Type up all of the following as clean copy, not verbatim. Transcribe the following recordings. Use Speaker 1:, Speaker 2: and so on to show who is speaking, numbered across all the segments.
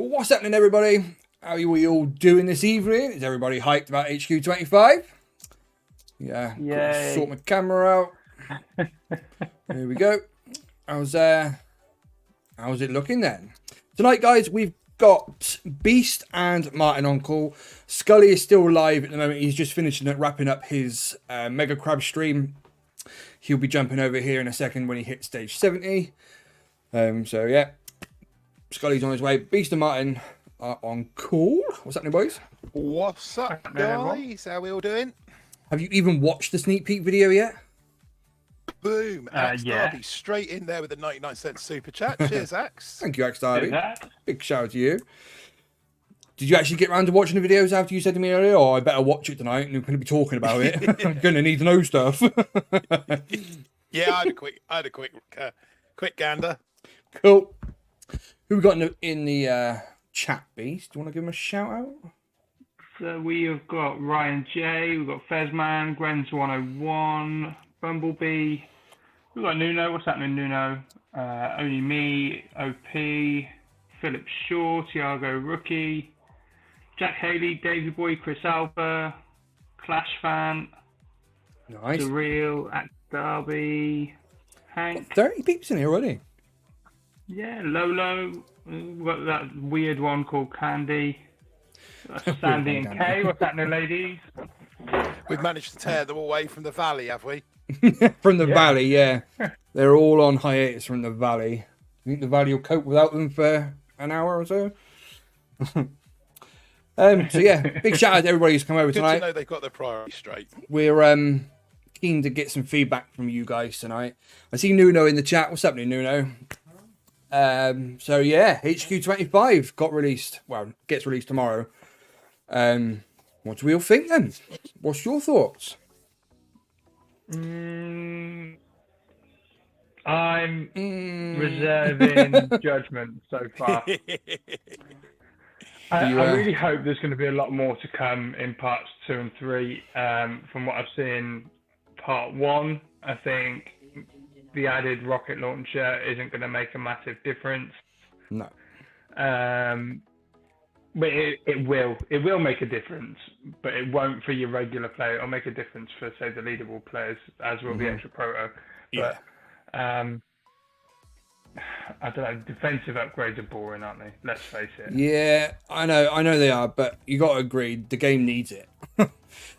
Speaker 1: What's happening, everybody? How are we all doing this evening? Is everybody hyped about HQ25? Yeah, gotta sort my camera out. Here we go. How's it looking then? Tonight, guys, we've got Beast and Martin on call. Scully is still live at the moment. He's just finishing it, wrapping up his Mega Crab stream. He'll be jumping over here in a second when he hits stage 70. So yeah, Scully's on his way. Beast and Martin are on call. What's happening, boys?
Speaker 2: What's up, guys? How we all doing?
Speaker 1: Have you even watched the sneak peek video yet?
Speaker 2: Boom! Axe
Speaker 3: yeah.
Speaker 2: Darby straight in there with the 99-cent super chat. Cheers, Axe.
Speaker 1: Thank you, Axe Darby. Big shout out to you. Did you actually get around to watching the videos after you said to me earlier, oh, I better watch it tonight and we're going to be talking about it? I'm going to need to know stuff.
Speaker 2: Yeah, I had a quick gander.
Speaker 1: Cool. Who we got in the chat, Beast? Do you want to give him a shout out?
Speaker 3: So we have got Ryan J, we've got Fezman, Grens101, Bumblebee, we've got Nuno. What's happening, Nuno? Only Me, OP, Philip Shaw, Tiago Rookie, Jack Haley, Davey Boy, Chris Alba, Clash Fan,
Speaker 1: Nice.
Speaker 3: Surreal, Axe Derby, Hank.
Speaker 1: 30 peeps in here already.
Speaker 3: Yeah, Lolo. We've got that weird one called Candy. Sandy and Kay. What's happening, ladies?
Speaker 2: We've managed to tear them away from the valley, have we?
Speaker 1: From the valley, yeah. They're all on hiatus from the valley. You think the valley will cope without them for an hour or so? So yeah, big shout out to everybody who's come over
Speaker 2: Good
Speaker 1: tonight.
Speaker 2: to know they've got their priorities straight.
Speaker 1: We're keen to get some feedback from you guys tonight. I see Nuno in the chat. What's happening, Nuno? So yeah, HQ25 got released. Well, gets released tomorrow. What do we all think then? What's your thoughts?
Speaker 3: I'm reserving judgment so far. I really hope there's going to be a lot more to come in parts 2 and 3. From what I've seen, part 1, I think the added rocket launcher isn't going to make a massive difference.
Speaker 1: No.
Speaker 3: But it will make a difference, but it won't for your regular player. It'll make a difference for, say, the leaderboard players, as will the extra proto.
Speaker 1: Yeah.
Speaker 3: But I don't know. Defensive upgrades are boring, aren't they? Let's face it.
Speaker 1: Yeah, I know they are, but you got to agree, the game needs it.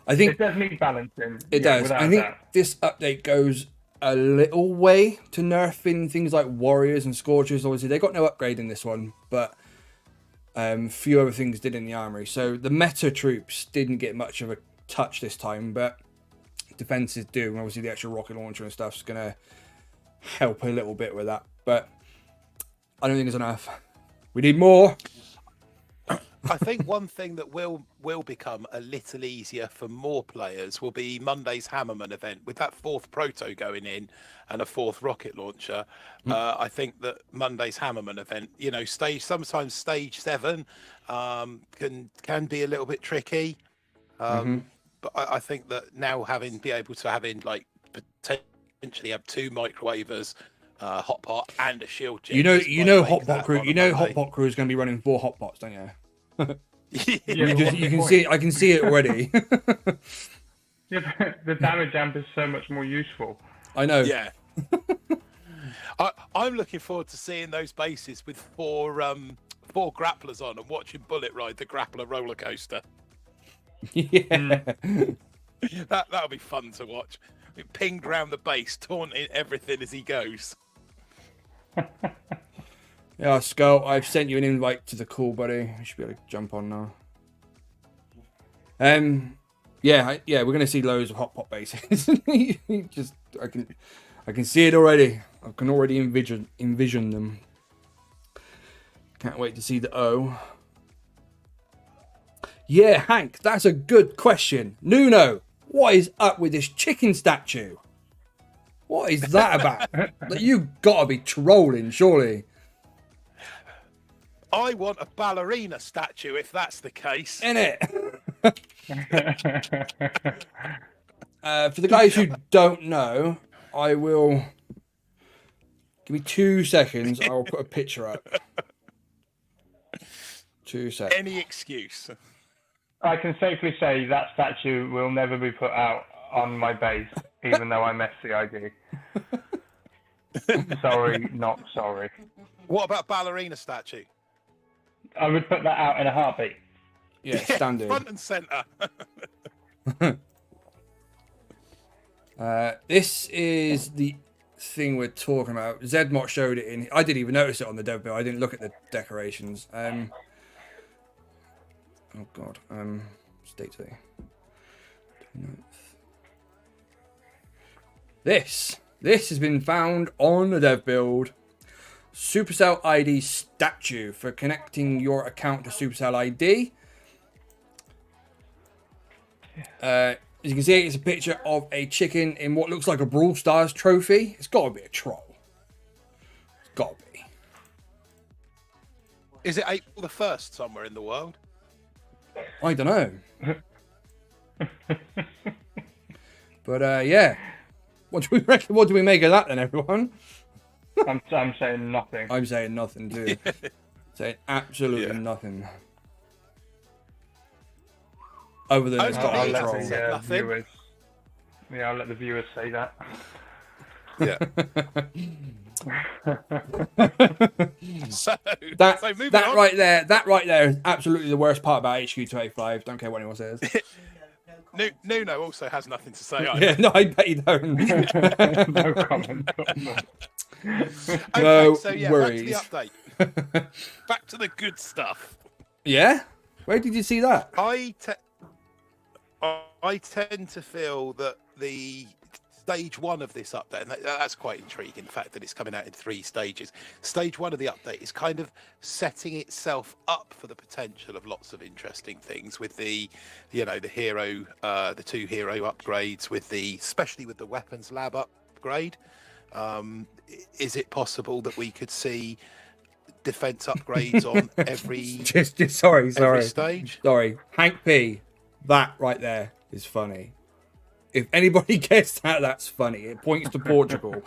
Speaker 1: I think
Speaker 3: it does need balancing.
Speaker 1: It does. I think this update goes a little way to nerfing things like warriors and scorchers. Obviously, they got no upgrade in this one, but few other things did in the armory. So the meta troops didn't get much of a touch this time, but defenses do. And obviously, the extra rocket launcher and stuff is going to help a little bit with that. But I don't think it's enough. We need more.
Speaker 2: I think one thing that will become a little easier for more players will be Monday's Hammerman event. With that 4th proto going in and a 4th rocket launcher, I think that Monday's Hammerman event, you know, sometimes stage 7 can be a little bit tricky. But I think that now be able to have like potentially have 2 microwavers, hot pot and a shield jet.
Speaker 1: You know Hotpot Crew. You know Hotpot Crew is going to be running 4 Hotpots, don't you? You can see it. I can see it already.
Speaker 3: Yeah, the damage amp is so much more useful.
Speaker 1: I know.
Speaker 2: Yeah. I'm looking forward to seeing those bases with 4 grapplers on and watching Bullet ride the grappler roller coaster.
Speaker 1: Yeah.
Speaker 2: That'll be fun to watch. Pinged round the base, taunting everything as he goes.
Speaker 1: Yeah, Skull, I've sent you an invite to the call, buddy. You should be able to jump on now. Yeah, we're gonna see loads of hot pot bases. I can see it already. I can already envision them. Can't wait to see the O. Yeah, Hank, that's a good question. Nuno, what is up with this chicken statue? What is that about? You gotta be trolling, surely.
Speaker 2: I want a ballerina statue if that's the case.
Speaker 1: Innit? For the guys who don't know, I will... Give me 2 seconds, I'll put a picture up. 2 seconds.
Speaker 2: Any excuse.
Speaker 3: I can safely say that statue will never be put out on my base, even though I messed the ID. Sorry, not sorry.
Speaker 2: What about ballerina statue?
Speaker 3: I would put that out in a heartbeat.
Speaker 1: Yeah, standard.
Speaker 2: Front and centre.
Speaker 1: This is the thing we're talking about. Zedmot showed it in. I didn't even notice it on the dev build. I didn't look at the decorations. Oh god. State today. 29th. This has been found on the dev build. Supercell ID statue for connecting your account to Supercell ID. As you can see, it's a picture of a chicken in what looks like a Brawl Stars trophy. It's got to be a troll. It's got to be.
Speaker 2: Is it April the 1st somewhere in the world?
Speaker 1: I don't know. But yeah. What do we reckon? What do we make of that then, everyone?
Speaker 3: I'm saying nothing.
Speaker 1: I'm saying nothing too. Saying absolutely nothing. Other than it's got
Speaker 3: I'll
Speaker 1: a
Speaker 3: let
Speaker 1: troll.
Speaker 3: the viewers. Yeah, I'll let the viewers say that.
Speaker 2: Yeah. so moving
Speaker 1: that
Speaker 2: on.
Speaker 1: right there is absolutely the worst part about HQ25. Don't care what anyone says.
Speaker 2: Nuno also has nothing to say either.
Speaker 1: Yeah, no, I bet you don't.
Speaker 3: No comment.
Speaker 2: Okay,
Speaker 1: No
Speaker 2: so yeah,
Speaker 1: worries.
Speaker 2: back to the update. Back to the good stuff.
Speaker 1: Yeah? Where did you see that?
Speaker 2: I tend to feel that the stage 1 of this update, and that's quite intriguing, the fact that it's coming out in 3 stages. Stage 1 of the update is kind of setting itself up for the potential of lots of interesting things with the, the hero, the 2 hero upgrades, especially with the weapons lab upgrade. Is it possible that we could see defense upgrades on every
Speaker 1: sorry
Speaker 2: every stage?
Speaker 1: Sorry, Hank P. That right there is funny. If anybody gets that, that's funny. It points to Portugal.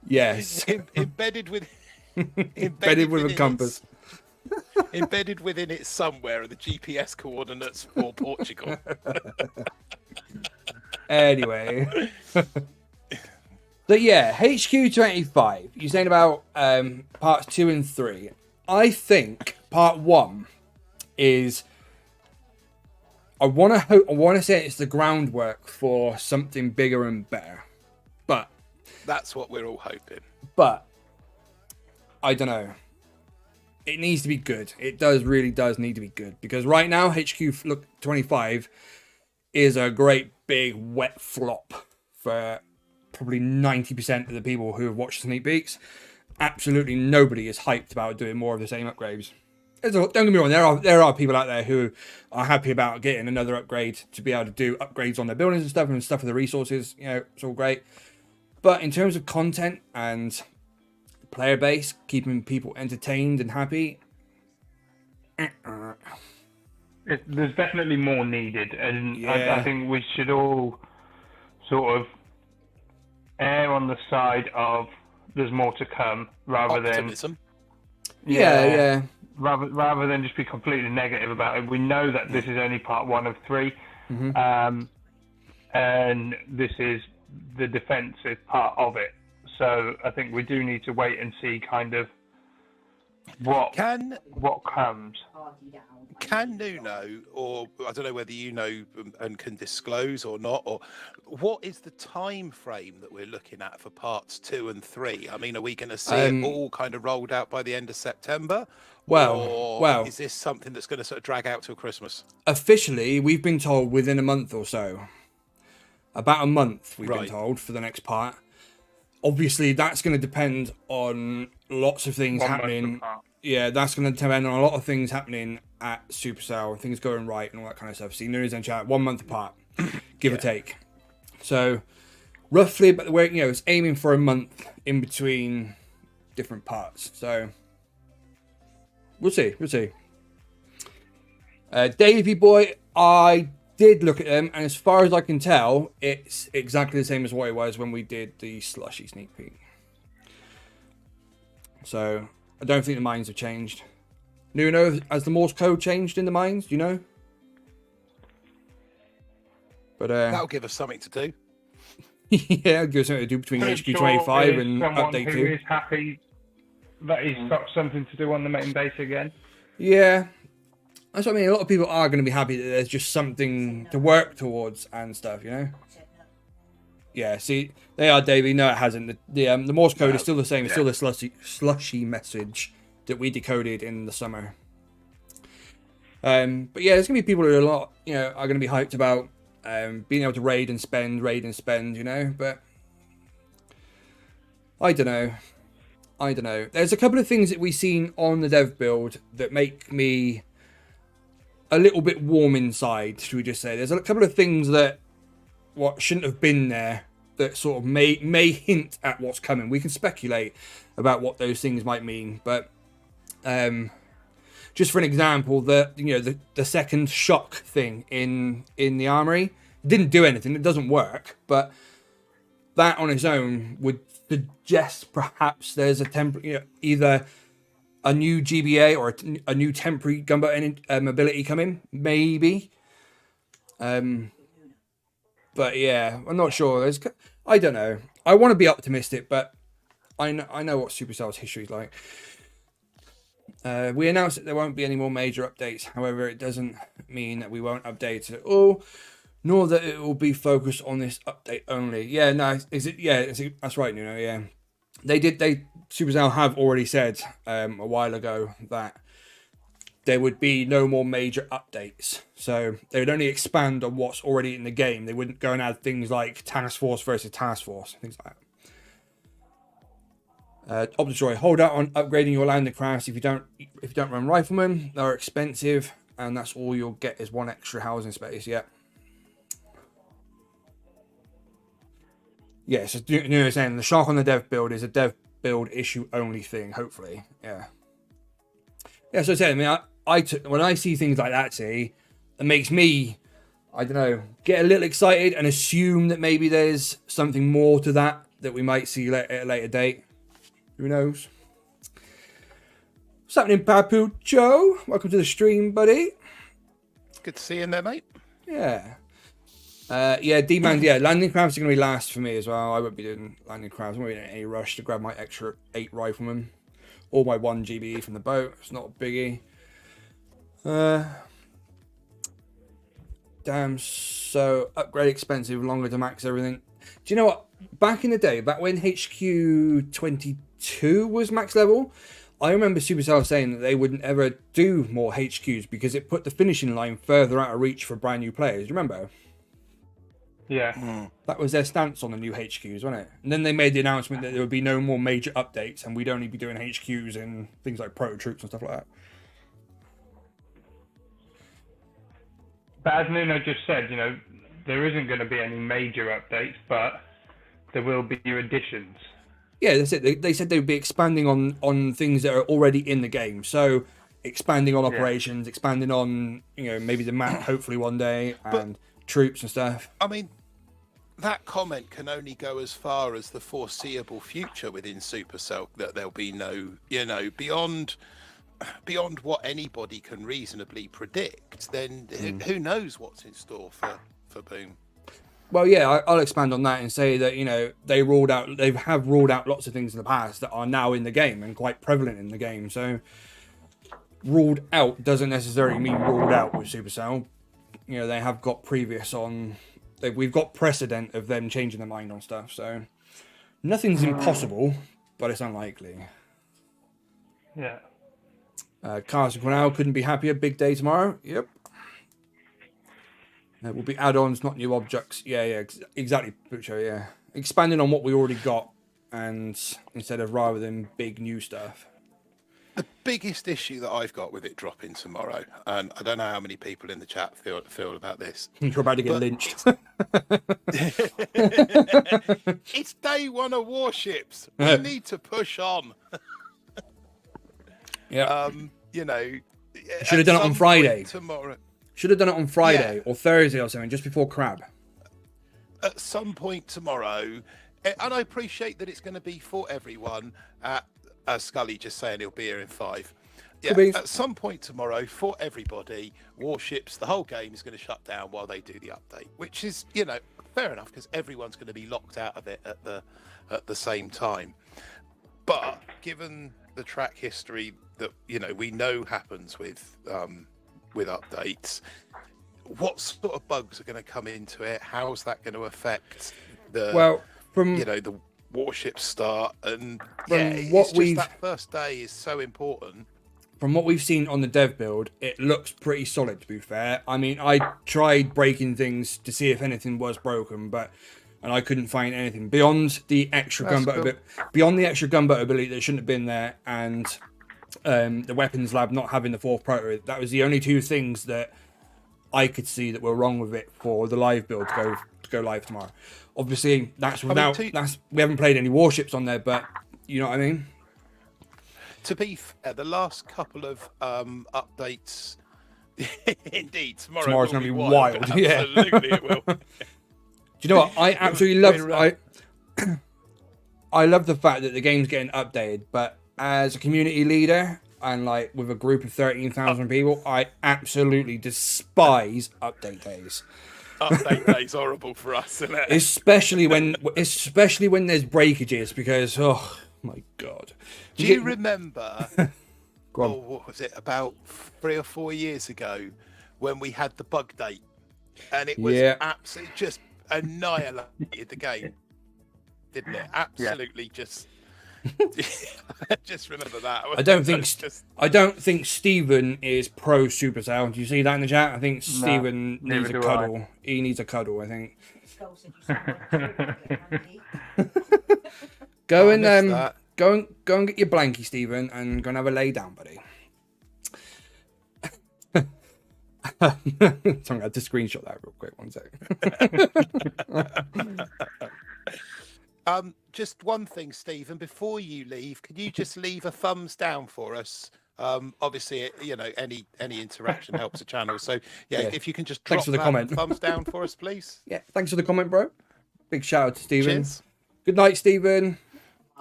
Speaker 1: Yes.
Speaker 2: Embedded with
Speaker 1: a compass.
Speaker 2: Embedded within it somewhere are the GPS coordinates for Portugal.
Speaker 1: Anyway. So yeah, HQ25. You're saying about parts 2 and 3. I think part 1 is. I want to say it's the groundwork for something bigger and better, but
Speaker 2: that's what we're all hoping.
Speaker 1: But I don't know. It needs to be good. It really does need to be good, because right now HQ25 is a great big wet flop for probably 90% of the people who have watched sneak peeks. Absolutely nobody is hyped about doing more of the same upgrades. Don't get me wrong, there are people out there who are happy about getting another upgrade to be able to do upgrades on their buildings and stuff for the resources. It's all great. But in terms of content and player base, keeping people entertained and happy,
Speaker 3: there's definitely more needed, and
Speaker 1: yeah.
Speaker 3: I think we should all sort of err on the side of there's more to come, rather
Speaker 2: Optimism.
Speaker 3: than
Speaker 1: yeah.
Speaker 3: Rather than just be completely negative about it. We know that this is only part 1 of 3, and this is the defensive part of it. So I think we do need to wait and see kind of what comes.
Speaker 2: Can Nuno, or I don't know whether you know and can disclose or not, or what is the time frame that we're looking at for parts 2 and 3? I mean, are we going to see it all kind of rolled out by the end of September? Or is this something that's going to sort of drag out till Christmas?
Speaker 1: Officially, we've been told within a month or so. About a month, we've been told, for the next part. Obviously, that's going to depend on lots of things happening. Yeah, that's going to depend on a lot of things happening at Supercell, things going right and all that kind of stuff. See, news and chat, 1 month apart, give or take. So, roughly, but it's aiming for a month in between different parts. So, we'll see. Davey Boy, I did look at them, and as far as I can tell, it's exactly the same as what it was when we did the slushy sneak peek. So I don't think the mines have changed. Nuno, has the Morse code changed in the mines? Do you know? But
Speaker 2: that'll give us something to do.
Speaker 1: yeah, give us something to do between HQ 25 and update 2.
Speaker 3: Who is happy that he's got something to do on the main base again.
Speaker 1: Yeah, that's what I mean. A lot of people are going to be happy that there's just something to work towards and stuff, you know. Yeah, see, they are, Davey. No, it hasn't. The Morse code is still the same. It's still the slushy message that we decoded in the summer. But yeah, there's gonna be people who are gonna be hyped about being able to raid and spend, you know. But I don't know. There's a couple of things that we've seen on the dev build that make me a little bit warm inside. Should we just say there's a couple of things that shouldn't have been there that sort of may hint at what's coming. We can speculate about what those things might mean, but just for an example, the second shock thing in the armory didn't do anything. It doesn't work, but that on its own would suggest perhaps there's either a new GBA or a new temporary gunboat ability coming, maybe. But yeah, I'm not sure. I don't know. I want to be optimistic, but I know what Supercell's history is like. We announced that there won't be any more major updates. However, it doesn't mean that we won't update it at all, nor that it will be focused on this update only. Yeah, no, that's right, Nuno. Yeah, Supercell have already said a while ago that there would be no more major updates. So they would only expand on what's already in the game. They wouldn't go and add things like Task Force versus Task Force, things like that. Obdestroy, hold out on upgrading your landing crafts if you don't run riflemen. They're expensive, and that's all you'll get is one extra housing space. Yeah. Yeah, so you know what I'm saying? The shock on the dev build is a dev build issue only thing, hopefully. Yeah. Yeah, so I said, when I see things like that, it makes me, I don't know, get a little excited and assume that maybe there's something more to that we might see at a later date. Who knows? What's happening, Papu Joe? Welcome to the stream, buddy.
Speaker 2: It's good to see you in there, mate.
Speaker 1: Yeah. D-Man, landing crafts are going to be last for me as well. I won't be doing landing crafts. I won't be in any rush to grab my extra 8 riflemen. Or my 1 GBE from the boat. It's not a biggie. Damn, so upgrade expensive, longer to max everything. Do you know what? Back in the day, back when HQ 22 was max level, I remember Supercell saying that they wouldn't ever do more HQs because it put the finishing line further out of reach for brand new players. Do you remember?
Speaker 3: Yeah.
Speaker 1: That was their stance on the new HQs, wasn't it? And then they made the announcement that there would be no more major updates and we'd only be doing HQs and things like proto troops and stuff like that.
Speaker 3: But as Nuno just said, there isn't going to be any major updates, but there will be new additions.
Speaker 1: Yeah, that's it. They said they would be expanding on things that are already in the game. So expanding on operations, expanding on, maybe the map hopefully one day and troops and stuff.
Speaker 2: I mean, that comment can only go as far as the foreseeable future within Supercell, that there'll be no, beyond what anybody can reasonably predict, then who knows what's in store for Boom.
Speaker 1: Well, yeah, I'll expand on that and say that, they have ruled out lots of things in the past that are now in the game and quite prevalent in the game. So ruled out doesn't necessarily mean ruled out with Supercell. They have got we've got precedent of them changing their mind on stuff. So nothing's impossible, but it's unlikely.
Speaker 3: Yeah.
Speaker 1: Carson Cornell couldn't be happier. Big day tomorrow. Yep. There will be add-ons, not new objects. Yeah, exactly, Pucho, yeah. Expanding on what we already got, and rather than big new stuff.
Speaker 2: The biggest issue that I've got with it dropping tomorrow, and I don't know how many people in the chat feel about this.
Speaker 1: You're about to get lynched.
Speaker 2: It's day 1 of Warships. We need to push on.
Speaker 1: Yeah.
Speaker 2: Should
Speaker 1: have done it on Friday.
Speaker 2: Tomorrow.
Speaker 1: Should have done it on Friday or Thursday or something, just before Crab.
Speaker 2: At some point tomorrow, and I appreciate that it's going to be for everyone at Scully just saying he'll be here in 5. Yeah, at some point tomorrow, for everybody, Warships, the whole game is going to shut down while they do the update, which is, you know, fair enough, because everyone's going to be locked out of it at the same time. But given the track history that, you know, we know happens with updates, what sort of bugs are going to come into it? How's that going to affect the the Warship start? And that first day is so important.
Speaker 1: From what we've seen on the dev build, it looks pretty solid, to be fair. I mean, I tried breaking things to see if anything was broken, and I couldn't find anything beyond the extra gunboat ability that shouldn't have been there, and the weapons lab not having the 4th proto. That was the only 2 things that I could see that were wrong with it for the live build to go live tomorrow. Obviously, we haven't played any Warships on there, but you know what I mean.
Speaker 2: To be fair, the last couple of updates, indeed, tomorrow's going to be wild. Absolutely, it will.
Speaker 1: Do you know what? I absolutely love. I love the fact that the game's getting updated, but as a community leader and like with a group of 13,000 people, I absolutely despise update days.
Speaker 2: Update day's horrible for us, isn't it?
Speaker 1: Especially when there's breakages, because oh my god.
Speaker 2: Do you remember? What was it? About 3 or 4 years ago, when we had the bug date, and it was absolutely just annihilated the game, didn't it? Absolutely, just remember that. I don't think Stephen is pro Supercell. Do you see that in the chat? I think Stephen needs a cuddle. He needs a cuddle, I think. Go and get your blankie, Stephen, and go and have a lay down, buddy. Sorry, I had to screenshot that real quick. 1 second. Just one thing, Stephen, before you leave, can you just leave a thumbs down for us? Obviously, you know, any interaction helps the channel. So if you can just drop
Speaker 1: the comment.
Speaker 2: Thumbs down for us, please.
Speaker 1: Yeah, thanks for the comment, bro. Big shout out to Stephen.
Speaker 2: Cheers.
Speaker 1: Good night, Stephen.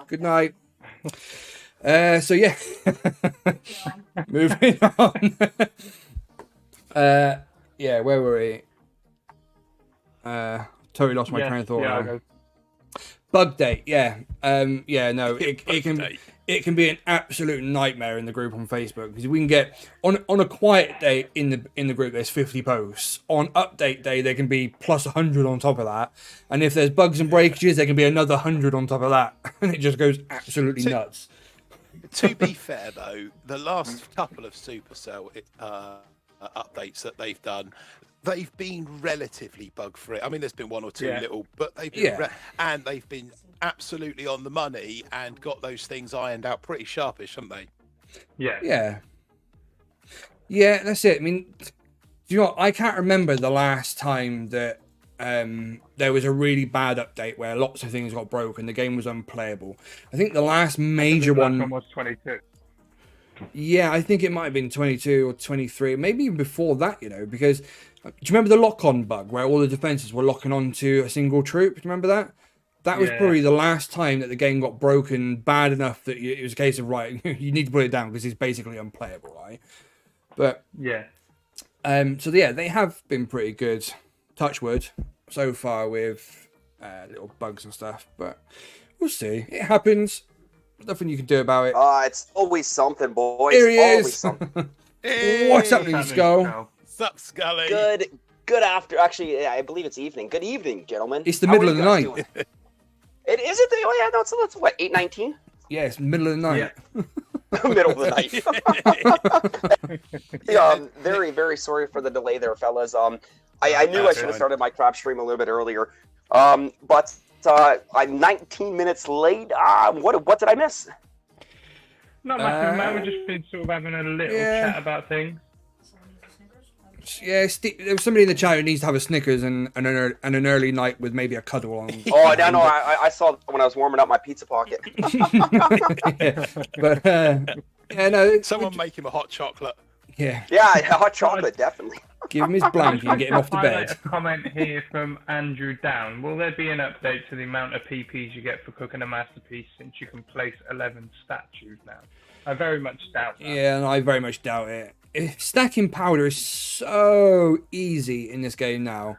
Speaker 1: Good night. So yeah, moving on. Where were we? Totally lost my train of thought. Bug date, it can be an absolute nightmare in the group on Facebook, because we can get on a quiet day in the group there's 50 posts. On update day there can be plus 100 on top of that, and if there's bugs and breakages there can be another 100 on top of that, and it just goes absolutely nuts.
Speaker 2: To be fair though, the last couple of Supercell updates that they've done, they've been relatively bug-free. I mean, there's been 1 or 2 little, but they've been and they've been absolutely on the money and got those things ironed out pretty sharpish, haven't they?
Speaker 1: Yeah, that's it. I mean, do you know what? I can't remember the last time that there was a really bad update where lots of things got broken, the game was unplayable. I think the last major one
Speaker 3: was 22.
Speaker 1: Yeah, I think it might have been 22 or 23, maybe even before that, you know, because do you remember the lock-on bug where all the defenses were locking onto a single troop? Do you remember that? That was probably the last time that the game got broken bad enough that it was a case of, right, you need to put it down because it's basically unplayable, right? But they have been pretty good, touch wood, so far with little bugs and stuff, but we'll see. It happens. Nothing you can do about it.
Speaker 4: It's always something, boys.
Speaker 1: Here he
Speaker 4: always
Speaker 1: is.
Speaker 4: Something.
Speaker 1: What's happening, Skull?
Speaker 2: What's up, Scully?
Speaker 4: Good after. Actually, I believe it's evening. Good evening, gentlemen.
Speaker 1: It's the middle of the night.
Speaker 4: It is it? Oh yeah, no. It's what, 8:19?
Speaker 1: Yeah, it's middle of the night.
Speaker 4: Yeah. Middle of the night. Very, very sorry for the delay there, fellas. I knew I should have started my crap stream a little bit earlier. But I'm 19 minutes late. What did I miss?
Speaker 3: Not massive, man. We've just been sort of having a little chat about things.
Speaker 1: Yeah, there's somebody in the chat who needs to have a Snickers and an early night with maybe a cuddle on.
Speaker 4: Oh, no, I saw that when I was warming up my pizza pocket.
Speaker 1: But,
Speaker 2: someone make him a hot chocolate.
Speaker 1: Yeah,
Speaker 4: hot chocolate, definitely.
Speaker 1: Give him his blanket and get him off the
Speaker 3: Highlight
Speaker 1: bed.
Speaker 3: a comment here from Andrew Down. Will there be an update to the amount of PPs you get for cooking a masterpiece since you can place 11 statues now? I very much doubt that.
Speaker 1: Yeah, and I very much doubt it. Stacking powder is so easy in this game now.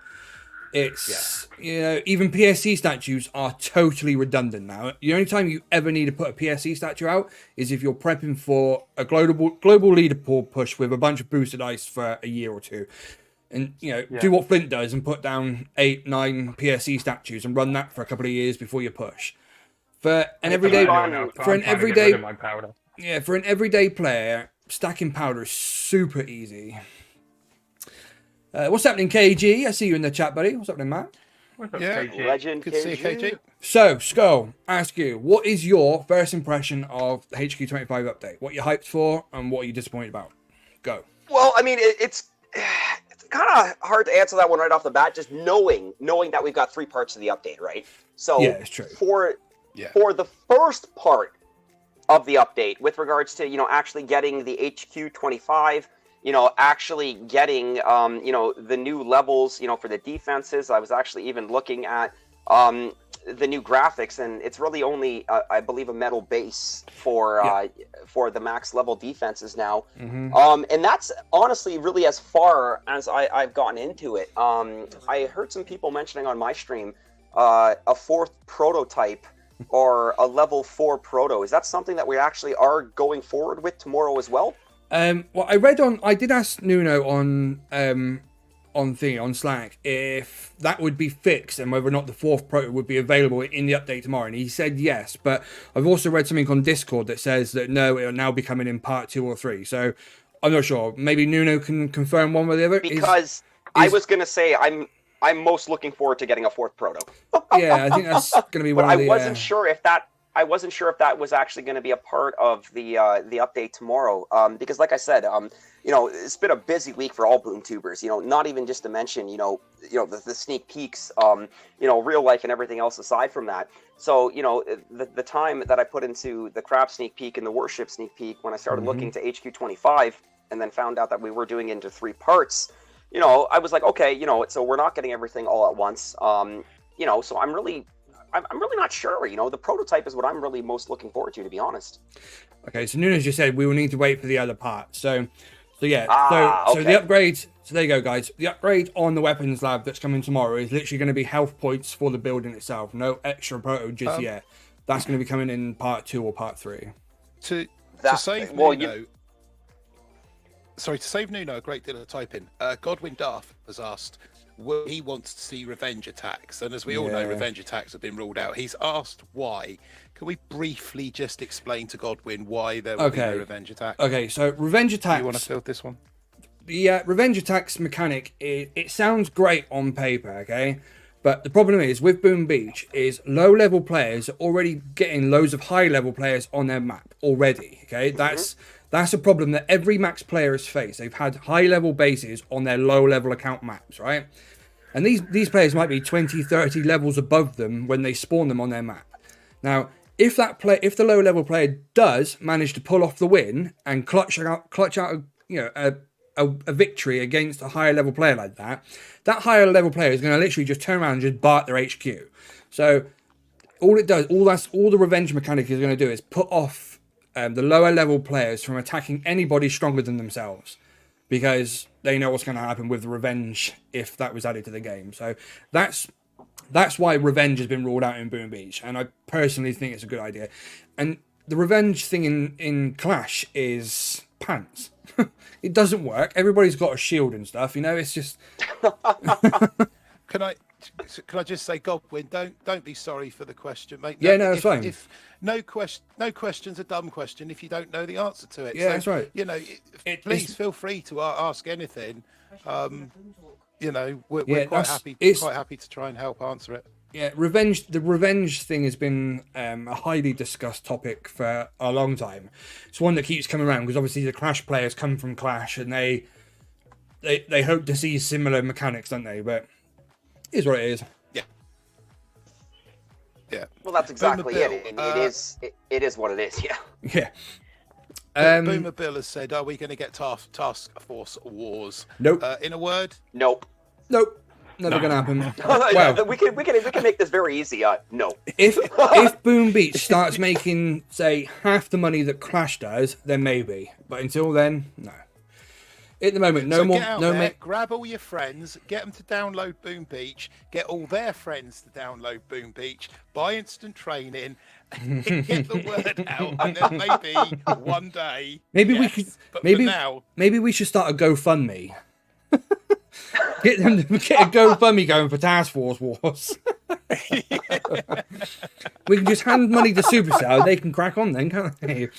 Speaker 1: It's, you know, even PSC statues are totally redundant now. The only time you ever need to put a PSC statue out is if you're prepping for a global leaderboard push with a bunch of boosted ice for a year or two. And, you know, do what Flint does and put down 8, 9 PSC statues and run that for a couple of years before you push. For an everyday player, stacking powder is super easy. What's happening, KG? I see you in the chat, buddy. What's happening, Matt?
Speaker 3: What's up,
Speaker 2: Yeah,
Speaker 3: KG?
Speaker 4: Legend
Speaker 2: good to see you, KG.
Speaker 1: So, Skull, ask you, what is your first impression of the HQ25 update? What you're hyped for and what are you disappointed about? Go.
Speaker 4: Well, I mean, it's kind of hard to answer that one right off the bat, just knowing that we've got 3 parts of the update, right? So
Speaker 1: Yeah, it's true.
Speaker 4: For the first part of the update, with regards to, you know, actually getting the HQ25, you know, actually getting, you know, the new levels, you know, for the defenses. I was actually even looking at the new graphics, and it's really only, I believe, a metal base for the max level defenses now. And that's honestly really as far as I've gotten into it. I heard some people mentioning on my stream a 4th prototype or a level 4 proto. Is that something that we actually are going forward with tomorrow as well?
Speaker 1: Well, I did ask Nuno on Slack if that would be fixed and whether or not the 4th proto would be available in the update tomorrow, and he said yes. But I've also read something on Discord that says that no, it'll now be coming in part 2 or 3. So I'm not sure. Maybe Nuno can confirm one way or the other.
Speaker 4: Because I was gonna say I'm most looking forward to getting a 4th proto.
Speaker 1: Yeah, I think that's gonna be one.
Speaker 4: But
Speaker 1: of the,
Speaker 4: I wasn't sure if that was actually going to be a part of the update tomorrow. Because, like I said, you know, it's been a busy week for all BoomTubers. You know, not even just to mention, you know, the sneak peeks, you know, real life and everything else aside from that. So, you know, the time that I put into the crab sneak peek and the Warship sneak peek when I started looking to HQ25, and then found out that we were doing it into 3 parts. You know, I was like, okay, you know, so we're not getting everything all at once. You know, so I'm really not sure. You know, the prototype is what I'm really most looking forward to be honest.
Speaker 1: Okay, so Nuno's just said we will need to wait for the other part. So yeah. So
Speaker 4: okay.
Speaker 1: the upgrade. So there you go, guys. The upgrade on the weapons lab that's coming tomorrow is literally going to be health points for the building itself. No extra proto just yet. That's going to be coming in part 2 or part 3.
Speaker 2: To save Nuno a great deal of typing, Godwin Darth has asked, he wants to see revenge attacks, and as we all know, revenge attacks have been ruled out. He's asked why. Can we briefly just explain to Godwin why there will be no revenge attacks?
Speaker 1: Okay, so revenge attacks.
Speaker 2: You want to field this one?
Speaker 1: The revenge attacks mechanic, it sounds great on paper, okay? But the problem is, with Boom Beach, is low-level players are already getting loads of high-level players on their map already, okay? That's a problem that every max player has faced. They've had high-level bases on their low-level account maps, right? And these players might be 20, 30 levels above them when they spawn them on their map. Now, if the low-level player does manage to pull off the win and clutch out a victory against a higher-level player like that, that higher-level player is going to literally just turn around and just BART their HQ. So all the revenge mechanic is going to do is put off the lower-level players from attacking anybody stronger than themselves, because they know what's going to happen with the revenge if that was added to the game. So that's why revenge has been ruled out in Boom Beach, and I personally think it's a good idea. And the revenge thing in Clash is pants. It doesn't work. Everybody's got a shield and stuff, you know. It's just.
Speaker 2: Can I just say, Godwin, don't be sorry for the question, mate.
Speaker 1: Yeah, no, it's fine.
Speaker 2: If no question's a dumb question if you don't know the answer to it.
Speaker 1: Yeah,
Speaker 2: so,
Speaker 1: that's right.
Speaker 2: You know, please feel free to ask anything. You know, we're quite happy to try and help answer it.
Speaker 1: Yeah, the revenge thing has been a highly discussed topic for a long time. It's one that keeps coming around because obviously the Clash players come from Clash and they hope to see similar mechanics, don't they? But it is what it is.
Speaker 2: Yeah.
Speaker 4: Well, that's exactly it. It is what it is. Yeah.
Speaker 1: Yeah.
Speaker 2: Boomer Bill has said, "Are we going to get Task Force Wars?"
Speaker 1: Nope.
Speaker 2: In a word,
Speaker 4: Nope.
Speaker 1: Never gonna happen. Well,
Speaker 4: we can make this very easy. No.
Speaker 1: If Boom Beach starts making, say, half the money that Clash does, then maybe. But until then, no. At the moment, no
Speaker 2: so
Speaker 1: more.
Speaker 2: Get out
Speaker 1: no,
Speaker 2: there, grab all your friends, get them to download Boom Beach, get all their friends to download Boom Beach, buy instant training, get the word out, and then maybe one day.
Speaker 1: Maybe we could.
Speaker 2: But
Speaker 1: Maybe
Speaker 2: for now,
Speaker 1: maybe we should start a GoFundMe. Get them to get a GoFundMe going for Task Force Wars. We can just hand money to Supercell. They can crack on then, can't they?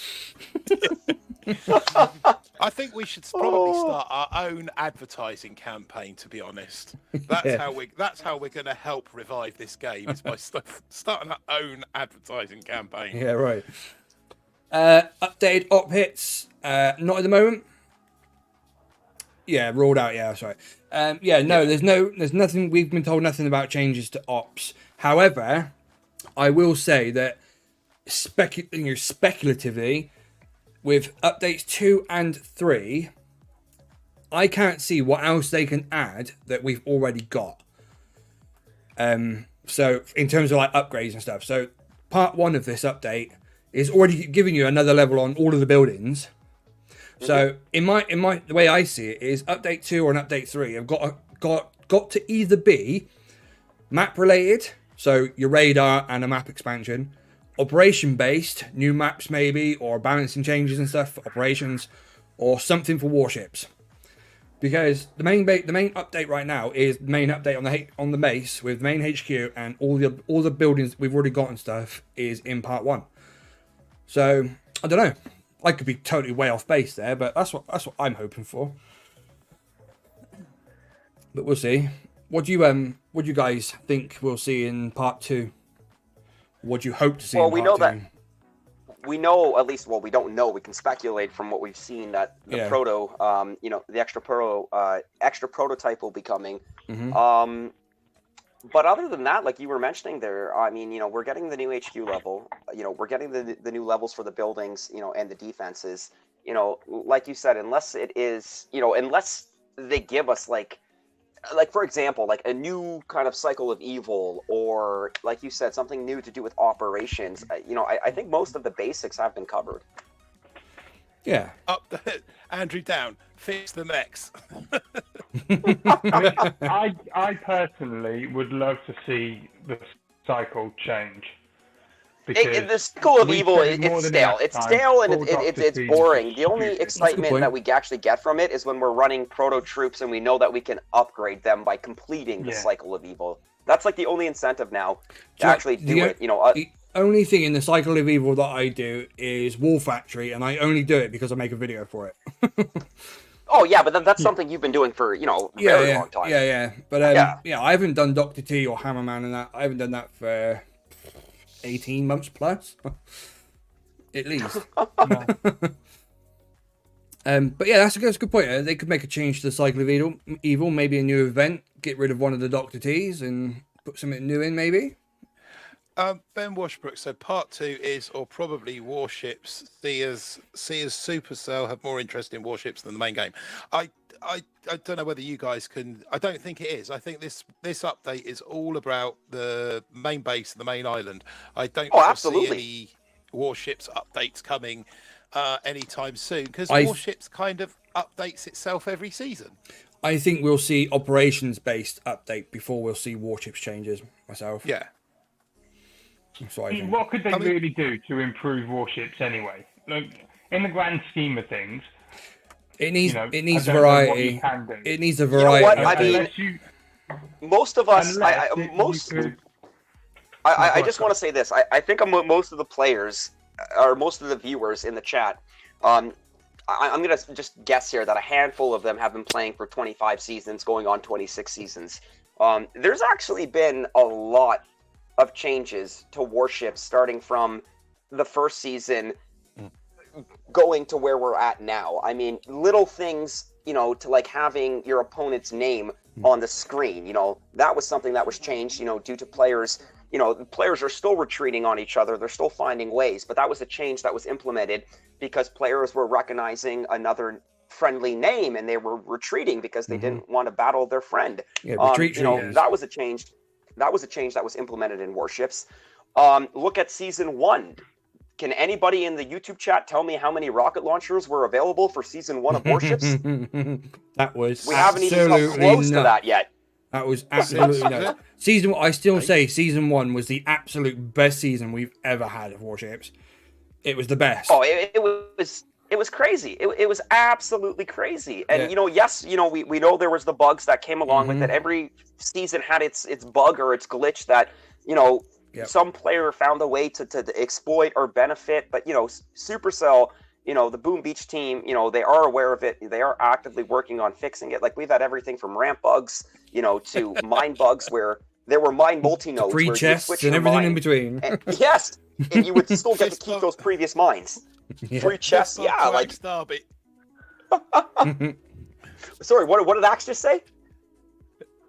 Speaker 2: I think we should probably start our own advertising campaign. To be honest, that's how we're going to help revive this game. Is by starting our own advertising campaign.
Speaker 1: Yeah, right. Updated op hits. Not at the moment. Yeah, rolled out. Yeah, that's right. There's nothing. We've been told nothing about changes to ops. However, I will say that speculatively, with updates 2 and 3, I can't see what else they can add that we've already got. So in terms of like upgrades and stuff. So part 1 of this update is already giving you another level on all of the buildings. So in my the way I see it is update 2 or an update 3 have got to either be map related, so your radar and a map expansion, operation based, new maps maybe, or balancing changes and stuff for operations, or something for warships. Because the main update right now is the main update on the base with main HQ and all the buildings that we've already got and stuff is in part 1. So I don't know. I could be totally way off base there, but that's what I'm hoping for. But we'll see. What do you guys think we'll see in part 2? What do you hope to see?
Speaker 4: Well,
Speaker 1: in part 2?
Speaker 4: We know at least. Well, we don't know. We can speculate from what we've seen that the proto, the extra prototype will be coming.
Speaker 1: Mm-hmm.
Speaker 4: But other than that, like you were mentioning there, I mean, we're getting the new HQ level. We're getting the new levels for the buildings, and the defenses. Like you said, unless it is, unless they give us like for example, like a new kind of cycle of evil, or like you said, something new to do with operations. I think most of the basics have been covered.
Speaker 1: Yeah.
Speaker 2: Andrew down. Fix the mechs.
Speaker 3: I personally would love to see the cycle change.
Speaker 4: The cycle of evil, it's stale. It's stale and it's boring. The only excitement that we actually get from it is when we're running proto troops and we know that we can upgrade them by completing the cycle of evil. That's like the only incentive now to actually do it.
Speaker 1: The only thing in the cycle of evil that I do is Wall Factory, and I only do it because I make a video for it.
Speaker 4: Oh yeah, but that's something you've been doing for very long time.
Speaker 1: Yeah. But I haven't done Dr. T or Hammerman and that. I haven't done that for 18 months plus, at least. But yeah, that's a good point. They could make a change to the cycle of evil, maybe a new event, get rid of one of the Dr. T's and put something new in, maybe.
Speaker 2: Ben Washbrook said part 2 is, or probably Warships. See as Supercell have more interest in Warships than the main game. I don't know whether you guys can. I don't think it is. I think this update is all about the main base, the main island. I don't see any Warships updates coming anytime soon, because Warships kind of updates itself every season.
Speaker 1: I think we'll see operations based update before we'll see Warships changes myself.
Speaker 2: Yeah.
Speaker 3: What could they really do to improve Warships anyway? Like, in the grand scheme of things,
Speaker 1: it needs variety. It needs a variety.
Speaker 4: You know what? I mean, most of us. I just want to say this. I think most of the players, or most of the viewers in the chat, I'm going to just guess here that a handful of them have been playing for 25 seasons, going on 26 seasons. There's actually been a lot of changes to Warships starting from the first season going to where we're at now. I mean, little things, to like having your opponent's name on the screen, that was something that was changed, due to players, the players are still retreating on each other. They're still finding ways, but that was a change that was implemented because players were recognizing another friendly name and they were retreating because they didn't want to battle their friend.
Speaker 1: Yeah, retreat.
Speaker 4: That was a change. That was a change that was implemented in Warships. Look at Season 1. Can anybody in the YouTube chat tell me how many rocket launchers were available for Season 1 of Warships?
Speaker 1: That was
Speaker 4: we haven't even come close to that yet.
Speaker 1: That was absolutely nuts. I still say Season 1 was the absolute best season we've ever had of Warships. It was the best.
Speaker 4: Oh, it was crazy. It was absolutely crazy. And yes, we know there was the bugs that came along with it. Every season had its bug or its glitch that some player found a way to exploit or benefit. But Supercell, the Boom Beach team, they are aware of it. They are actively working on fixing it. Like we've had everything from ramp bugs, to mine bugs where there were mine multi-nodes.
Speaker 1: Free chests and everything in between.
Speaker 4: Yes, and you would still get to keep those previous mines.
Speaker 1: Yeah.
Speaker 4: Free chests, like... Sorry, what did Axe just say?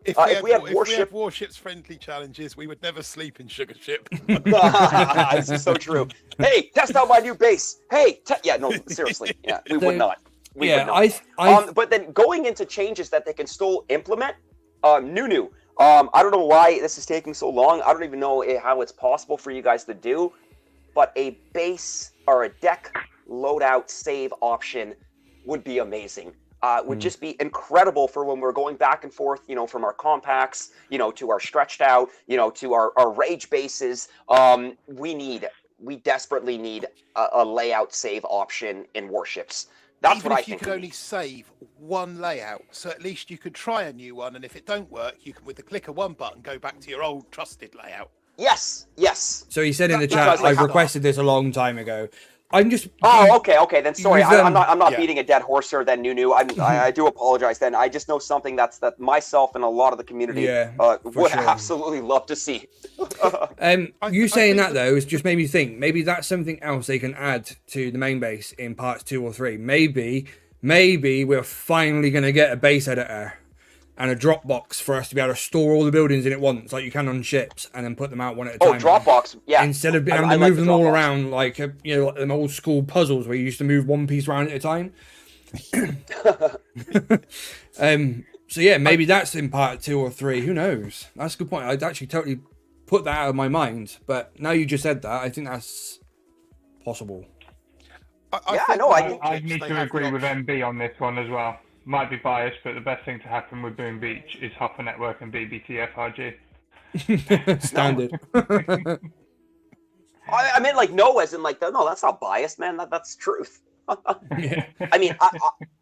Speaker 2: If we had Warships friendly challenges, we would never sleep in Sugar Ship.
Speaker 4: This is so true. Hey, test out my new base. Hey, seriously. Yeah, we would not. We would not. But then going into changes that they can still implement, Nunu. I don't know why this is taking so long. I don't even know how it's possible for you guys to do, but a base or a deck loadout save option would be amazing. Would just be incredible for when we're going back and forth, from our compacts, to our stretched out, to our rage bases. We desperately need a layout save option in Warships. That's
Speaker 2: Even
Speaker 4: what I
Speaker 2: if you
Speaker 4: think.
Speaker 2: could only save one layout, so at least you could try a new one, and if it don't work, you can, with the click of one button, go back to your old trusted layout.
Speaker 4: Yes.
Speaker 1: So he said in the chat, I've requested this a long time ago. I'm just.
Speaker 4: Oh, okay. Then sorry, I'm not beating a dead horse here. Then Nunu, I do apologize. Then I just know something that myself and a lot of the community would absolutely love to see.
Speaker 1: You saying that though has just made me think. Maybe that's something else they can add to the main base in parts 2 or 3. Maybe we're finally going to get a base editor and a Dropbox for us to be able to store all the buildings in at once, like you can on ships, and then put them out one at a time.
Speaker 4: Oh, Dropbox, yeah.
Speaker 1: Instead of being able to move them all around like like them old school puzzles where you used to move one piece around at a time. So yeah, maybe that's in part 2 or 3. Who knows? That's a good point. I'd actually totally put that out of my mind, but now you just said that, I think that's possible.
Speaker 3: I need to agree with MB on this one as well. Might be biased, but the best thing to happen with Boom Beach is Hopper Network and BBTFRG.
Speaker 1: Standard.
Speaker 4: I mean, as in no, that's not biased, man. That's truth. I mean,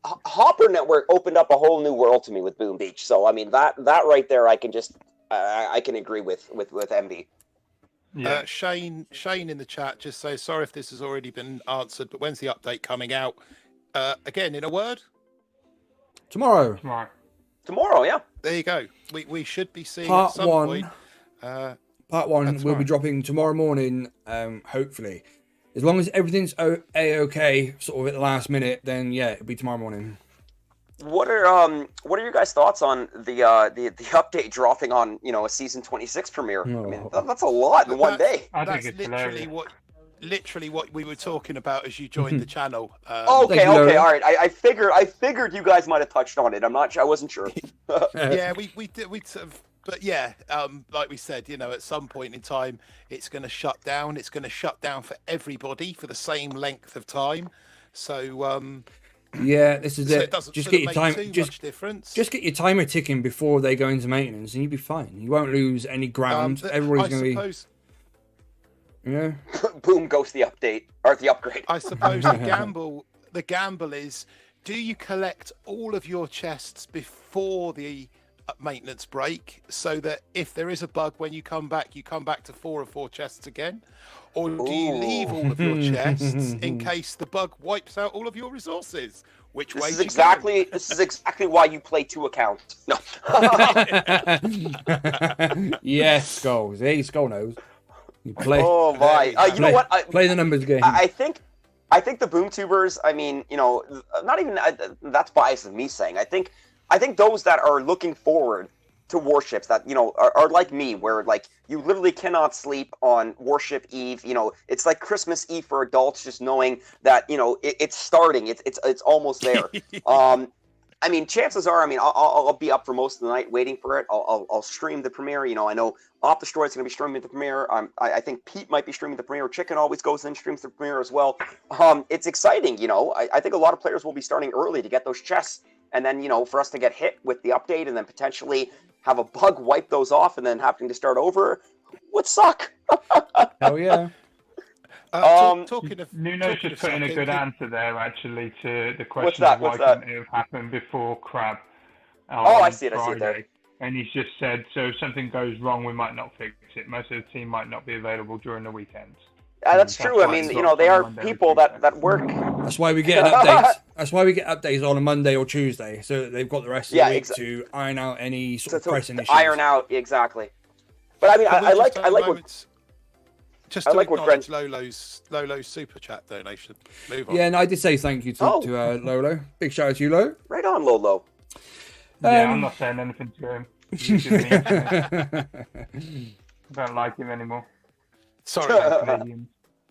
Speaker 4: Hopper Network opened up a whole new world to me with Boom Beach. So I mean, that right there, I can just I can agree with MB.
Speaker 2: Yeah. Shane in the chat just says, sorry if this has already been answered, but when's the update coming out? Again, in a word.
Speaker 1: Tomorrow,
Speaker 4: yeah.
Speaker 2: There you go. We should be seeing
Speaker 1: part
Speaker 2: at some
Speaker 1: 1.
Speaker 2: Point.
Speaker 1: Part 1 will be dropping tomorrow morning. Hopefully, as long as everything's okay, sort of at the last minute, then yeah, it'll be tomorrow morning.
Speaker 4: What are your guys' thoughts on the update dropping on a season 26 premiere? I mean, that's a lot in one day.
Speaker 2: That's literally what we were talking about as you joined the channel.
Speaker 4: Okay, all right. I figured you guys might have touched on it. I wasn't sure.
Speaker 2: Yeah, we did. We sort of, but yeah, like we said, at some point in time, it's going to shut down. It's going to shut down for everybody for the same length of time. So
Speaker 1: yeah, this is it. Just get your time.
Speaker 2: Just
Speaker 1: get your timer ticking before they go into maintenance, and you'll be fine. You won't lose any ground. Everybody's going to be. Yeah.
Speaker 4: Boom goes the update or the upgrade.
Speaker 2: I suppose the gamble is, do you collect all of your chests before the maintenance break so that if there is a bug when you come back to 4 or 4 chests again? Or do you leave all of your chests in case the bug wipes out all of your resources? Which way? This
Speaker 4: is exactly why you play 2 accounts. No.
Speaker 1: Yes, Skulls. Hey, Skull knows. You play.
Speaker 4: Oh my! You know what?
Speaker 1: Play the numbers game.
Speaker 4: I think the BoomTubers. I mean, not even that's biased of me saying. I think those that are looking forward warships that are like me, where like you literally cannot sleep on Warship Eve. It's like Christmas Eve for adults, just knowing that it's starting. It's almost there. I mean, chances are, I'll be up for most of the night waiting for it. I'll stream the premiere. I know Op Destroy is going to be streaming the premiere. I think Pete might be streaming the premiere. Chicken always goes in, streams the premiere as well. It's exciting. I think a lot of players will be starting early to get those chests, and then for us to get hit with the update and then potentially have a bug wipe those off and then having to start over would suck.
Speaker 1: Hell yeah.
Speaker 2: Talking of
Speaker 3: Nuno's just put in a good answer there, actually, to the question
Speaker 4: that?
Speaker 3: of why couldn't it have happened before Crab.
Speaker 4: I see it there.
Speaker 3: And he's just said, so if something goes wrong, we might not fix it. Most of the team might not be available during the weekends.
Speaker 4: That's true. They are people that work.
Speaker 1: That's why we get updates. That's why we get updates on a Monday or Tuesday, so that they've got the rest of the week to iron out any sort of pressing issues.
Speaker 4: Iron out, exactly. But I like what.
Speaker 2: Just to acknowledge Lolo's super chat donation. Move on.
Speaker 1: Yeah, and I did say thank you to Lolo. Big shout out to you, Lolo.
Speaker 4: Right on, Lolo.
Speaker 3: Yeah, I'm not saying anything to him. I don't like him anymore.
Speaker 2: Sorry.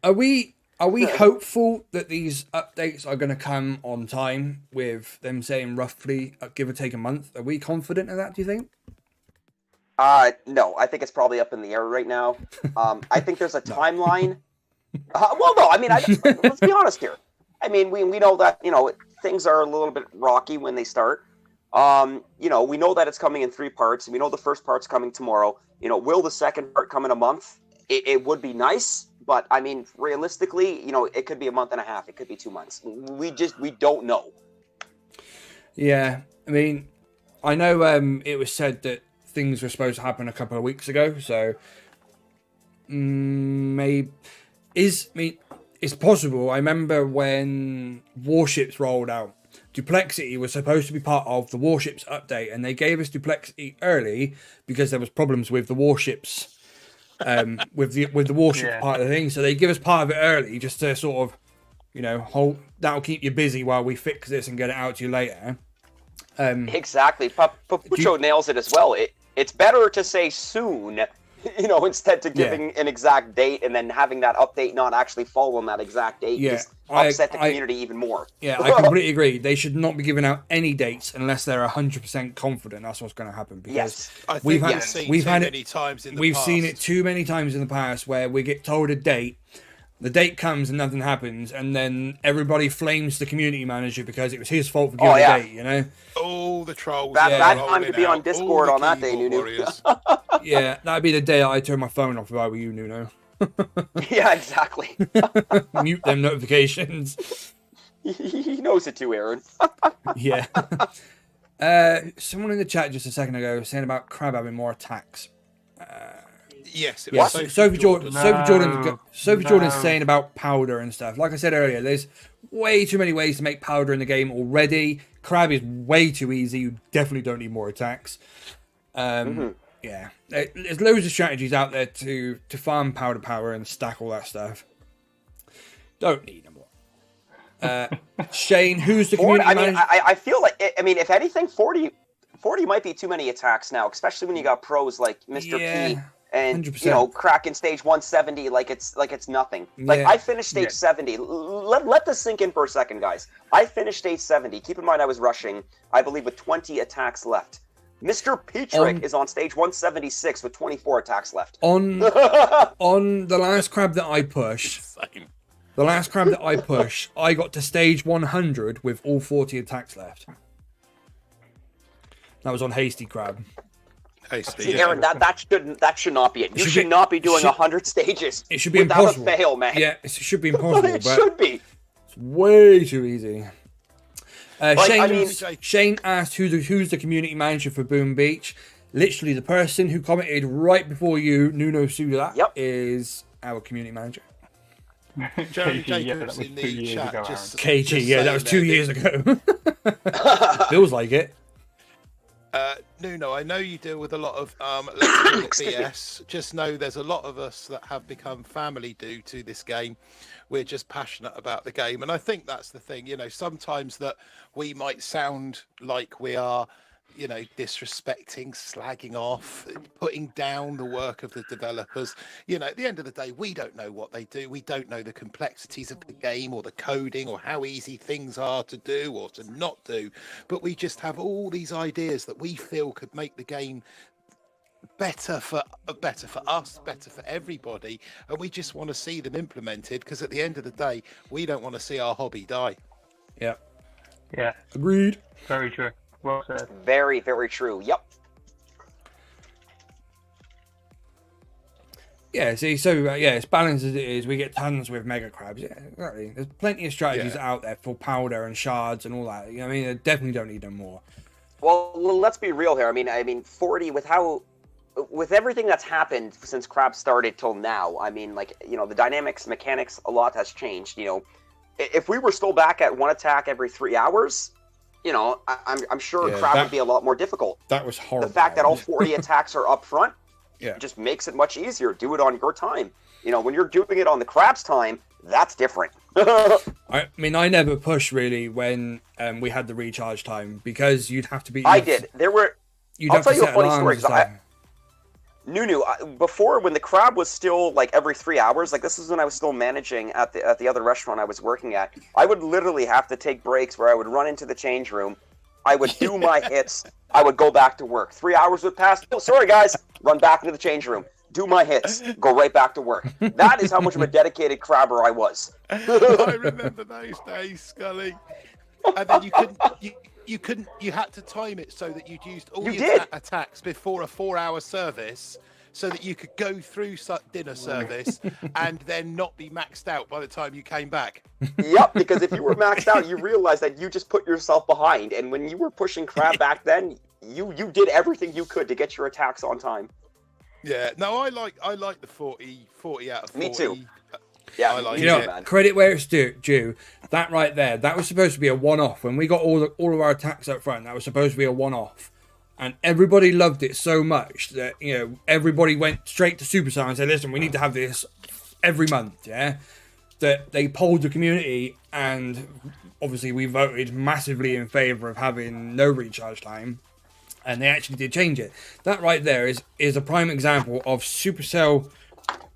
Speaker 1: Are we hopeful that these updates are going to come on time, with them saying roughly give or take a month? Are we confident of that, do you think?
Speaker 4: No, I think it's probably up in the air right now. I think there's a timeline. Well, no, let's be honest here. We know that, things are a little bit rocky when they start. We know that it's coming in 3 parts. We know the first part's coming tomorrow. Will the second part come in a month? It would be nice, but realistically, it could be a month and a half. It could be 2 months. We don't know.
Speaker 1: Yeah, I know it was said that things were supposed to happen a couple of weeks ago, so maybe it's possible. I remember when Warships rolled out, Duplexity was supposed to be part of the Warships update, and they gave us Duplexity early because there was problems with the Warships, with the Warships part of the thing. So they give us part of it early just to sort of, that'll keep you busy while we fix this and get it out to you later.
Speaker 4: Exactly. Papucho nails it as well. It's better to say soon, instead of giving an exact date and then having that update not actually fall on that exact date. Just upset the community even more. Yeah,
Speaker 1: I completely agree. They should not be giving out any dates unless they're 100% confident that's what's going to happen. Because we've seen it too many times in the past where we get told a date, the date comes and nothing happens, and then everybody flames the community manager because it was his fault for giving the date,
Speaker 2: All the trolls.
Speaker 4: Bad time to be on Discord on that day, Nuno.
Speaker 1: Yeah, that'd be the day I turn my phone off if I were you, Nuno.
Speaker 4: Yeah, exactly.
Speaker 1: Mute them notifications.
Speaker 4: He knows it too, Aaron.
Speaker 1: Yeah. Someone in the chat just a second ago was saying about Crab having more attacks.
Speaker 2: Yes, it
Speaker 1: was Sophie Jordan's saying about powder and stuff. Like I said earlier, there's way too many ways to make powder in the game already. Crab is way too easy. You definitely don't need more attacks. Yeah, there's loads of strategies out there to farm powder power and stack all that stuff. Don't need them all. Shane, who's the community manager?
Speaker 4: I feel like, if anything, 40 might be too many attacks now, especially when you got pros like Mr. P. And 100%. Cracking stage 170 like it's nothing. Like I finished stage 70. Let this sink in for a second, guys. I finished stage 70. Keep in mind I was rushing, I believe, with 20 attacks left. Mr. Petrick is on stage 176 with 24 attacks left.
Speaker 1: On the last crab that I pushed, I got to stage 100 with all 40 attacks left. That was on Hasty Crab.
Speaker 4: See, Aaron, that should not be it. You should not be doing 100 stages.
Speaker 1: It should be
Speaker 4: without
Speaker 1: impossible.
Speaker 4: A fail, man.
Speaker 1: Yeah, it should be impossible.
Speaker 4: It should be.
Speaker 1: It's way too easy. Shane asked who's the community manager for Boom Beach. Literally, the person who commented right before you, Nuno Sula, is our community manager.
Speaker 2: Jeremy Jacobs in the chat.
Speaker 1: KG, that was 2 years ago. Feels like it.
Speaker 2: Nuno, I know you deal with a lot of BS. Just know there's a lot of us that have become family due to this game. We're just passionate about the game, and I think that's the thing. Sometimes that we might sound like we are, disrespecting, slagging off, putting down the work of the developers. At the end of the day, we don't know what they do. We don't know the complexities of the game or the coding or how easy things are to do or to not do. But we just have all these ideas that we feel could make the game better for us, better for everybody, and we just want to see them implemented, because at the end of the day, we don't want to see our hobby die.
Speaker 1: Yeah.
Speaker 3: Agreed. Very true. Well said.
Speaker 4: Very, very true. Yep.
Speaker 1: Yeah, see, so as balanced as it is, we get tons with mega crabs. Yeah, exactly. There's plenty of strategies out there for powder and shards and all that. I mean, I definitely don't need them more.
Speaker 4: Well, let's be real here. I mean, 40 with everything that's happened since crab started till now. I mean, the dynamics, mechanics, a lot has changed. If we were still back at one attack every 3 hours, I'm sure crab would be a lot more difficult.
Speaker 1: That was horrible.
Speaker 4: The fact that all 40 attacks are up front.
Speaker 1: Yeah.
Speaker 4: Just makes it much easier. Do it on your time. When you're doing it on the crab's time, that's different.
Speaker 1: I mean, I never pushed really when we had the recharge time, because you'd have to be.
Speaker 4: I did. I'll tell you a funny story. Nunu, before, when the crab was still every 3 hours, this is when I was still managing at the other restaurant I was working at. I would literally have to take breaks where I would run into the change room. I would do my hits. I would go back to work. 3 hours would pass. Oh, sorry, guys. Run back into the change room. Do my hits. Go right back to work. That is how much of a dedicated crabber I was.
Speaker 2: I remember those days, Scully. And then you had to time it so that you'd used all your attacks before a 4-hour service, so that you could go through dinner service and then not be maxed out by the time you came back.
Speaker 4: Yep, because if you were maxed out, you realized that you just put yourself behind. And when you were pushing crab back then, you did everything you could to get your attacks on time.
Speaker 2: Yeah, no, I like the 40 out of 40.
Speaker 4: Me too. Yeah,
Speaker 2: I like
Speaker 1: it. Credit where it's due. That right there, that was supposed to be a one-off. When we got all of our attacks up front, that was supposed to be a one-off. And everybody loved it so much that, everybody went straight to Supercell and said, listen, we need to have this every month, yeah? That they polled the community, and obviously we voted massively in favour of having no recharge time. And they actually did change it. That right there is a prime example of Supercell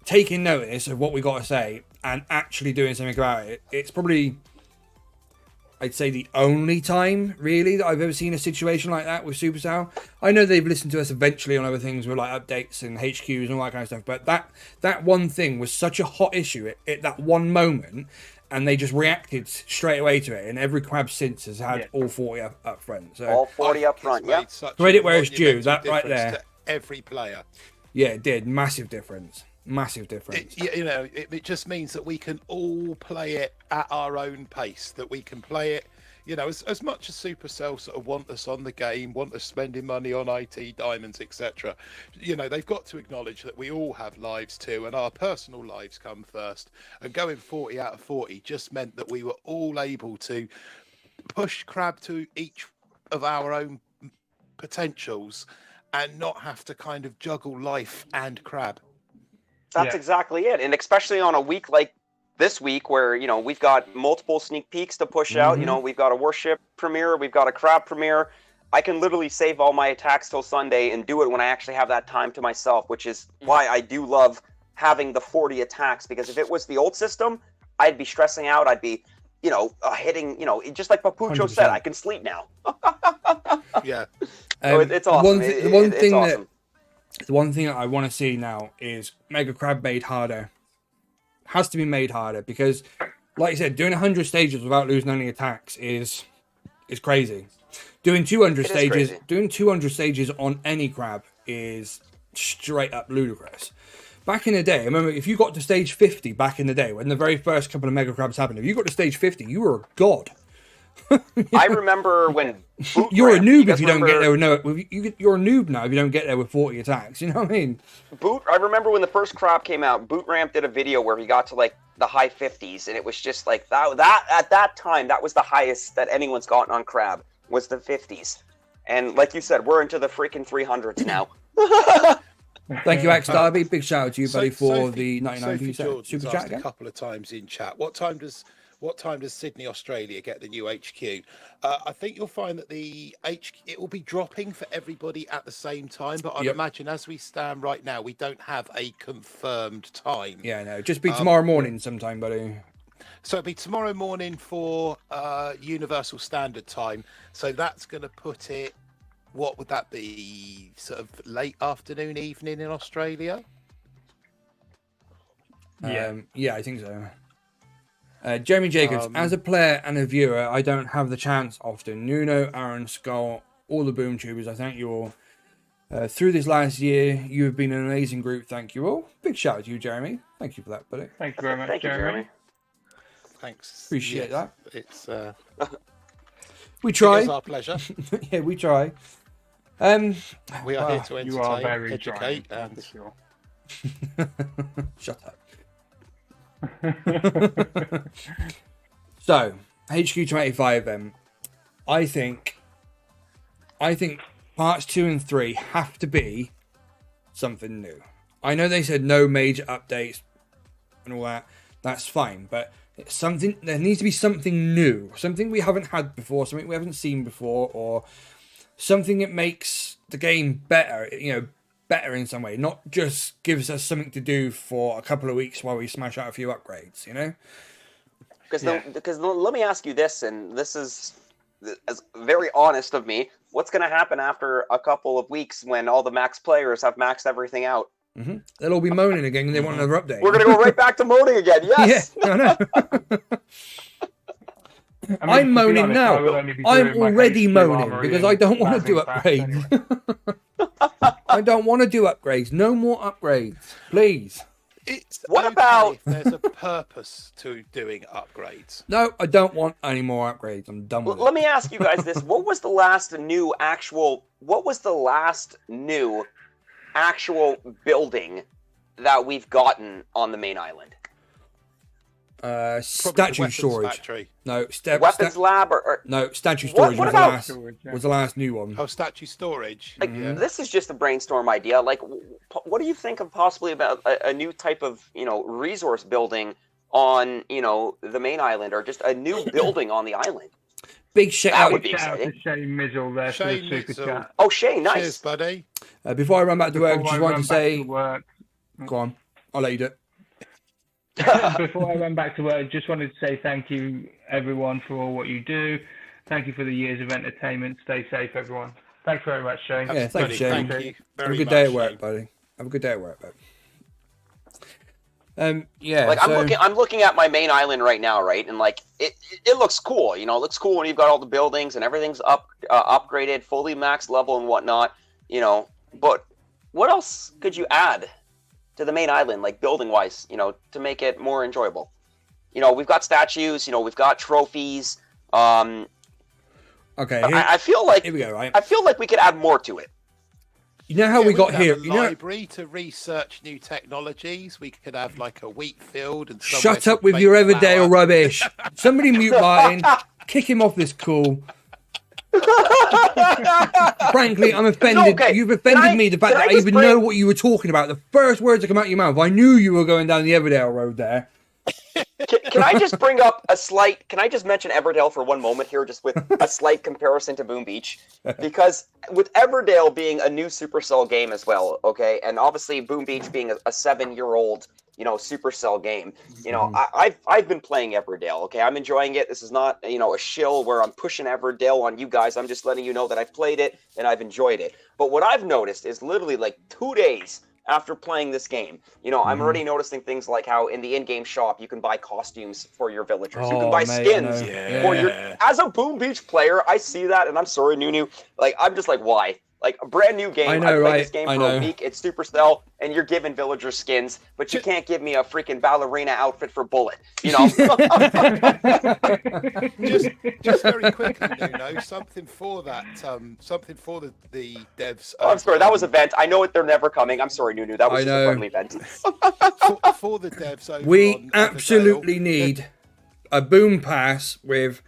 Speaker 1: taking notice of what we got to say and actually doing something about it. It's probably, I'd say, the only time really that I've ever seen a situation like that with Supercell. I know they've listened to us eventually on other things with updates and HQs and all that kind of stuff, but that one thing was such a hot issue at that one moment, and they just reacted straight away to it. And every crab since has had all 40 up front. So
Speaker 4: all 40 up front, yeah.
Speaker 1: Credit where it's due. That right there.
Speaker 2: To every player.
Speaker 1: Yeah, it did. Massive difference. Massive difference.
Speaker 2: It just means that we can all play it at our own pace. That we can play it, as much as Supercell sort of want us on the game, want us spending money on IT, diamonds, etc. They've got to acknowledge that we all have lives too, and our personal lives come first. And going 40 out of 40 just meant that we were all able to push crab to each of our own potentials and not have to kind of juggle life and crab.
Speaker 4: That's exactly it. And especially on a week like this week where, we've got multiple sneak peeks to push out. We've got a Warship premiere, we've got a crab premiere. I can literally save all my attacks till Sunday and do it when I actually have that time to myself, which is why I do love having the 40 attacks, because if it was the old system, I'd be stressing out. I'd be, hitting, just like Papucho 100%. Said, I can sleep now.
Speaker 2: Yeah.
Speaker 4: So it's awesome.
Speaker 1: The one thing that I want to see now is Mega Crab made harder. Has to be made harder, because, like you said, doing 100 stages without losing any attacks is crazy. Doing 200 stages on any crab is straight up ludicrous. Back in the day, I remember if you got to stage 50 back in the day, when the very first couple of Mega Crabs happened, if you got to stage 50, you were a god.
Speaker 4: I remember when
Speaker 1: you're a noob if you don't get there with you're a noob now if you don't get there with 40 attacks. You know what I mean?
Speaker 4: I remember when the first crab came out, Boot Ramp did a video where he got to the high 50s, and it was just that at that time that was the highest that anyone's gotten on crab, was the 50s. And like you said, we're into the freaking 300s now.
Speaker 1: Thank you, X Darby. Big shout out to you, buddy, for the 99
Speaker 2: Sophie
Speaker 1: super chat again.
Speaker 2: a couple of times in chat. What time does what time does Sydney, Australia get the new HQ? I think you'll find that it will be dropping for everybody at the same time, but I'd imagine as we stand right now, we don't have a confirmed time.
Speaker 1: Yeah, no, just be tomorrow morning sometime, buddy.
Speaker 2: So it'll be tomorrow morning for Universal Standard Time. So that's going to put it, what would that be, sort of late afternoon, evening in Australia?
Speaker 1: Yeah, I think so. Jeremy Jacobs, as a player and a viewer, I don't have the chance often. Nuno, Aaron, Skull, all the Boom Tubers, I thank you all. Through this last year, you have been an amazing group. Thank you all. Big shout out to you, Jeremy. Thank you for that, buddy.
Speaker 3: Thank you very much,
Speaker 4: Thank you, Jeremy.
Speaker 2: Thanks.
Speaker 1: Appreciate that.
Speaker 2: It's
Speaker 1: We try.
Speaker 2: It's our pleasure.
Speaker 1: Yeah, we try.
Speaker 2: We are here to entertain,
Speaker 3: You are very
Speaker 2: educate,
Speaker 3: trying,
Speaker 2: and
Speaker 3: for sure.
Speaker 1: Shut up. So, HQ25 then. I think parts 2 and 3 have to be something new. I know they said no major updates and all that. That's fine, but it's something. There needs to be something new, something we haven't had before, something we haven't seen before, or something that makes the game better. Better in some way, not just gives us something to do for a couple of weeks while we smash out a few upgrades.
Speaker 4: Because let me ask you this, and this is very honest of me. What's going to happen after a couple of weeks when all the max players have maxed everything out?
Speaker 1: Mm-hmm. They'll all be moaning again and they want another update.
Speaker 4: We're going to go right back to moaning again. Yes.
Speaker 1: Yeah, I know. I'm moaning now. I'm already moaning because I don't want to do upgrades. Anyway. I don't want to do upgrades. No more upgrades, please.
Speaker 4: What about
Speaker 2: if there's a purpose to doing upgrades?
Speaker 1: No, I don't want any more upgrades. I'm done with it.
Speaker 4: Let me ask you guys this: what was the last new actual building that we've gotten on the main island?
Speaker 1: Statue storage.
Speaker 2: Factory.
Speaker 1: No,
Speaker 4: weapons lab or
Speaker 1: no, statue storage was the last new one.
Speaker 2: Oh, statue storage.
Speaker 4: Like, this is just a brainstorm idea. Like, what do you think of possibly about a new type of resource building on the main island, or just a new building on the island?
Speaker 1: Big shout
Speaker 4: that
Speaker 1: out.
Speaker 4: Would be exciting.
Speaker 3: Shane Mizzle there for the super chat.
Speaker 4: Oh, Shane, nice.
Speaker 2: Cheers, buddy.
Speaker 1: Before I run back to work, I just wanted to say,
Speaker 3: go
Speaker 1: on, I'll let you do it.
Speaker 3: Before I run back to work, just wanted to say thank you, everyone, for all what you do. Thank you for the years of entertainment. Stay safe, everyone. Thanks very much, Shane.
Speaker 1: Yeah, thanks, Shane.
Speaker 2: Thank you very
Speaker 1: Have a good
Speaker 2: much,
Speaker 1: day at work,
Speaker 2: Shane.
Speaker 1: buddy. Have a good day at work, buddy. Yeah.
Speaker 4: Like,
Speaker 1: so...
Speaker 4: I'm looking at my main island right now, right, and like it looks cool. It looks cool when you've got all the buildings and everything's upgraded, fully max level and whatnot. But what else could you add to the main island, like building wise, to make it more enjoyable? We've got statues, we've got trophies.
Speaker 1: Okay.
Speaker 4: I feel like
Speaker 1: here we go. Right.
Speaker 4: I feel like we could add more to it.
Speaker 1: You know how we got here?
Speaker 2: Library to research new technologies. We could have like a wheat field and.
Speaker 1: Shut up with your Everdale rubbish. Somebody mute Martin. Kick him off this call. Frankly, I'm offended.
Speaker 4: Okay.
Speaker 1: You've offended me. The fact that I even know what you were talking about. The first words that come out of your mouth, I knew you were going down the Everdale road there.
Speaker 4: Can I just bring up can I just mention Everdale for one moment here, just with a slight comparison to Boom Beach? Because with Everdale being a new Supercell game as well, okay, and obviously Boom Beach being a 7-year-old, Supercell game, I've been playing Everdale, okay? I'm enjoying it. This is not, a shill where I'm pushing Everdale on you guys. I'm just letting you know that I've played it and I've enjoyed it. But what I've noticed is literally like 2 days after playing this game, I'm already noticing things like how in the in-game shop you can buy costumes for your villagers. You can buy skins for your. As a Boom Beach player, I see that, and I'm sorry, Nunu. Like, I'm just like, why? Like, a brand new game.
Speaker 1: I know,
Speaker 4: played this game for a week. It's Supercell, and you're giving villagers skins, but you can't give me a freaking ballerina outfit for Bullet.
Speaker 2: Just very quickly, something for that. Something for the devs.
Speaker 4: I'm sorry, that was a vent. I know they're never coming. I'm sorry, Nunu. That was just a friendly vent.
Speaker 2: for the devs over
Speaker 1: we absolutely need a Boom Pass with,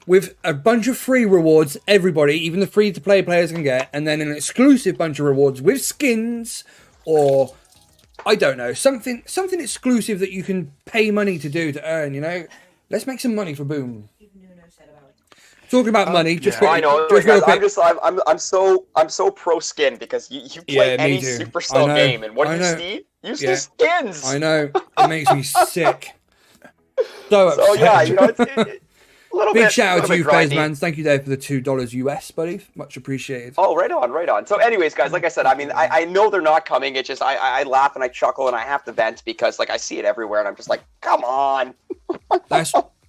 Speaker 1: with a bunch of free rewards, everybody, even the free-to-play players can get, and then an exclusive bunch of rewards with skins or I don't know, something exclusive that you can pay money to do to earn. You know, let's make some money for Boom. Talking about money, just
Speaker 4: I know,
Speaker 1: just
Speaker 4: guys,
Speaker 1: real quick.
Speaker 4: I'm so pro skin because you play any Supercell game and what do you see? You see skins.
Speaker 1: I know, it makes me sick. So
Speaker 4: yeah, you know, it's a little
Speaker 1: big
Speaker 4: bit.
Speaker 1: Shout out to you,
Speaker 4: grindy.
Speaker 1: Fezman. Thank you there for the $2 US, buddy. Much appreciated.
Speaker 4: Oh, right on. So, anyways, guys, like I said, I mean, I know they're not coming. It's just I laugh and I chuckle and I have to vent because like I see it everywhere and I'm just like, come on.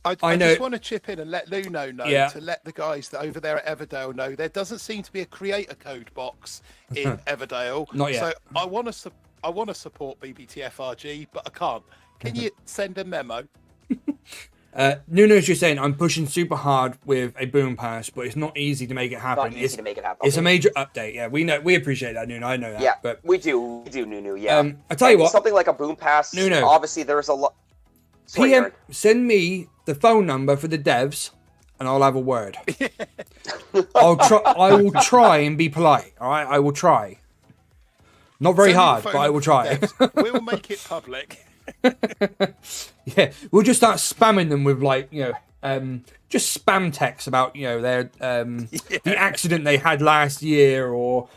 Speaker 2: I just want to chip in and let Luno know to let the guys that over there at Everdale know there doesn't seem to be a creator code box in Everdale.
Speaker 1: Not yet.
Speaker 2: So I want to support BBTFRG, but I can't. Can you send a memo?
Speaker 1: Nuno's just saying I'm pushing super hard with a Boom Pass, but it's not easy to make it happen. It's a major update. Yeah, we appreciate that, Nuno. I know that.
Speaker 4: Yeah,
Speaker 1: but
Speaker 4: we do, Nuno. Yeah.
Speaker 1: I tell you what,
Speaker 4: something like a Boom Pass.
Speaker 1: Nuno,
Speaker 4: obviously there's a lot.
Speaker 1: PM, send me the phone number for the devs, and I'll have a word. I will try and be polite. All right, I will try. Not very hard, but I will try.
Speaker 2: We'll make it public.
Speaker 1: Yeah, we'll just start spamming them with like just spam texts about their the accident they had last year or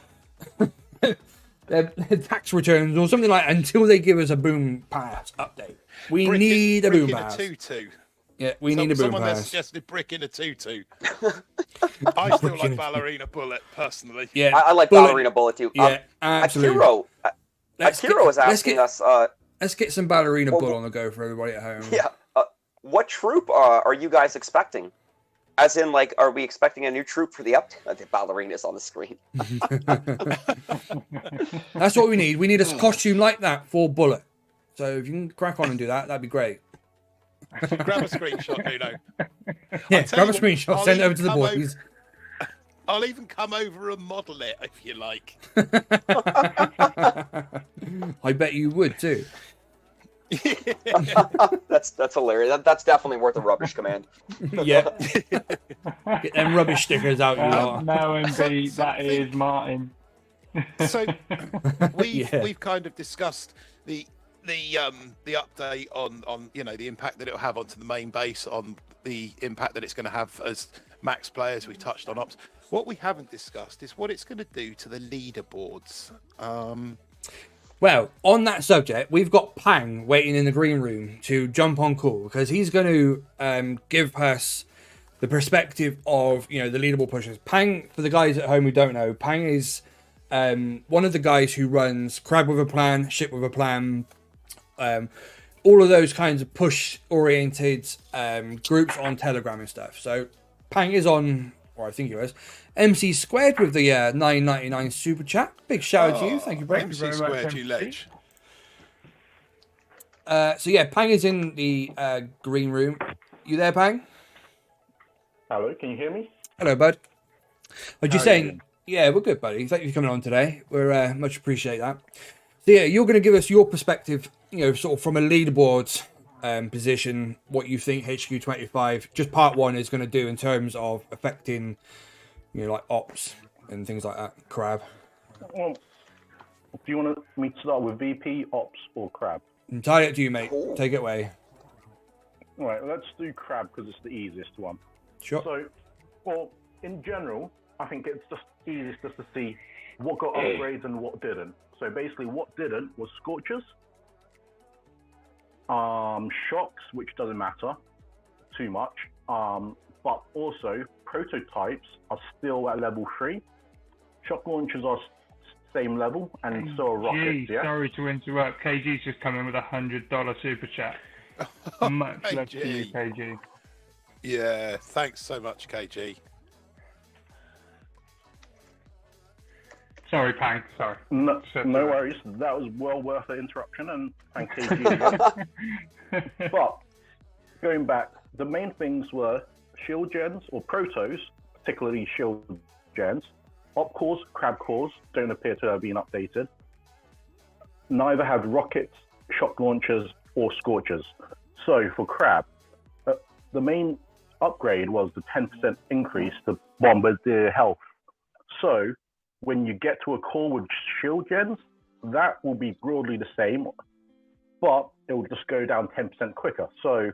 Speaker 1: their tax returns or something like that, until they give us a Boom Pass update. We need a Boom Pass. Yeah, we need a Boom
Speaker 2: Someone
Speaker 1: Pass.
Speaker 2: there suggested brick in a tutu. I still like Ballerina Bullet personally.
Speaker 1: Yeah,
Speaker 4: I like Ballerina Bullet too.
Speaker 1: Yeah, absolutely.
Speaker 4: Akiro was asking us.
Speaker 1: Let's get some Ballerina Bullet on the go for everybody at home.
Speaker 4: Yeah. What troop are you guys expecting? As in, like, are we expecting a new troop for the update? The Ballerina's on the screen.
Speaker 1: That's what we need. We need a costume like that for Bullet. So if you can crack on and do that, that'd be great.
Speaker 2: Grab a screenshot, Nuno.
Speaker 1: Yeah, grab a screenshot, send it over to the boys.
Speaker 2: I'll even come over and model it if you like.
Speaker 1: I bet you would too.
Speaker 4: That's hilarious. That's definitely worth a rubbish command.
Speaker 1: Yeah. Get them rubbish stickers out, you lot.
Speaker 3: No, indeed, that is Martin.
Speaker 2: So we've kind of discussed the update on the impact that it'll have onto the main base, on the impact that it's going to have as max players. We touched on ops. What we haven't discussed is what it's going to do to the leaderboards.
Speaker 1: Well, on that subject, we've got Pang waiting in the green room to jump on call because he's going to give us the perspective of the leaderboard pushers. Pang, for the guys at home who don't know, Pang is one of the guys who runs Crab with a Plan, Ship with a Plan, all of those kinds of push-oriented groups on Telegram and stuff. So Pang is on, or I think he was, MC Squared with the $9.99 super chat. Big shout out to you. Thank you, Brent.
Speaker 2: MC Squared, you ledge.
Speaker 1: So yeah, Pang is in the green room. You there, Pang?
Speaker 5: Hello, can you hear me?
Speaker 1: Hello, bud. I'm just saying, yeah, we're good, buddy. Thank you for coming on today. We're much appreciate that. So yeah, you're going to give us your perspective, sort of from a leaderboard position, what you think HQ25, just part one, is going to do in terms of affecting, like ops and things like that. Crab.
Speaker 5: Well, do you want me to start with VP, ops, or crab?
Speaker 1: Entirely up to you, mate. Take it away.
Speaker 5: All right, let's do crab because it's the easiest one.
Speaker 1: Sure.
Speaker 5: So, well, in general, I think it's just easiest just to see what got upgrades and what didn't. So basically, what didn't was Scorchers, Shocks, which doesn't matter too much, but also prototypes are still at level 3. Shock launchers are same level, and so are rockets. Yeah.
Speaker 3: Sorry to interrupt. KG's just come in with $100 super chat. Much love to you, KG.
Speaker 2: Yeah, thanks so much, KG.
Speaker 3: Sorry, Pang. Sorry.
Speaker 5: No worries. That was well worth the interruption, and thank KG. But going back, the main things were shield gens or protos, particularly shield gens. Op cores, crab cores don't appear to have been updated. Neither have rockets, shock launchers, or scorchers. So for crab, the main upgrade was the 10% increase to bombardier health. So when you get to a core with shield gens, that will be broadly the same, but it will just go down 10% quicker. So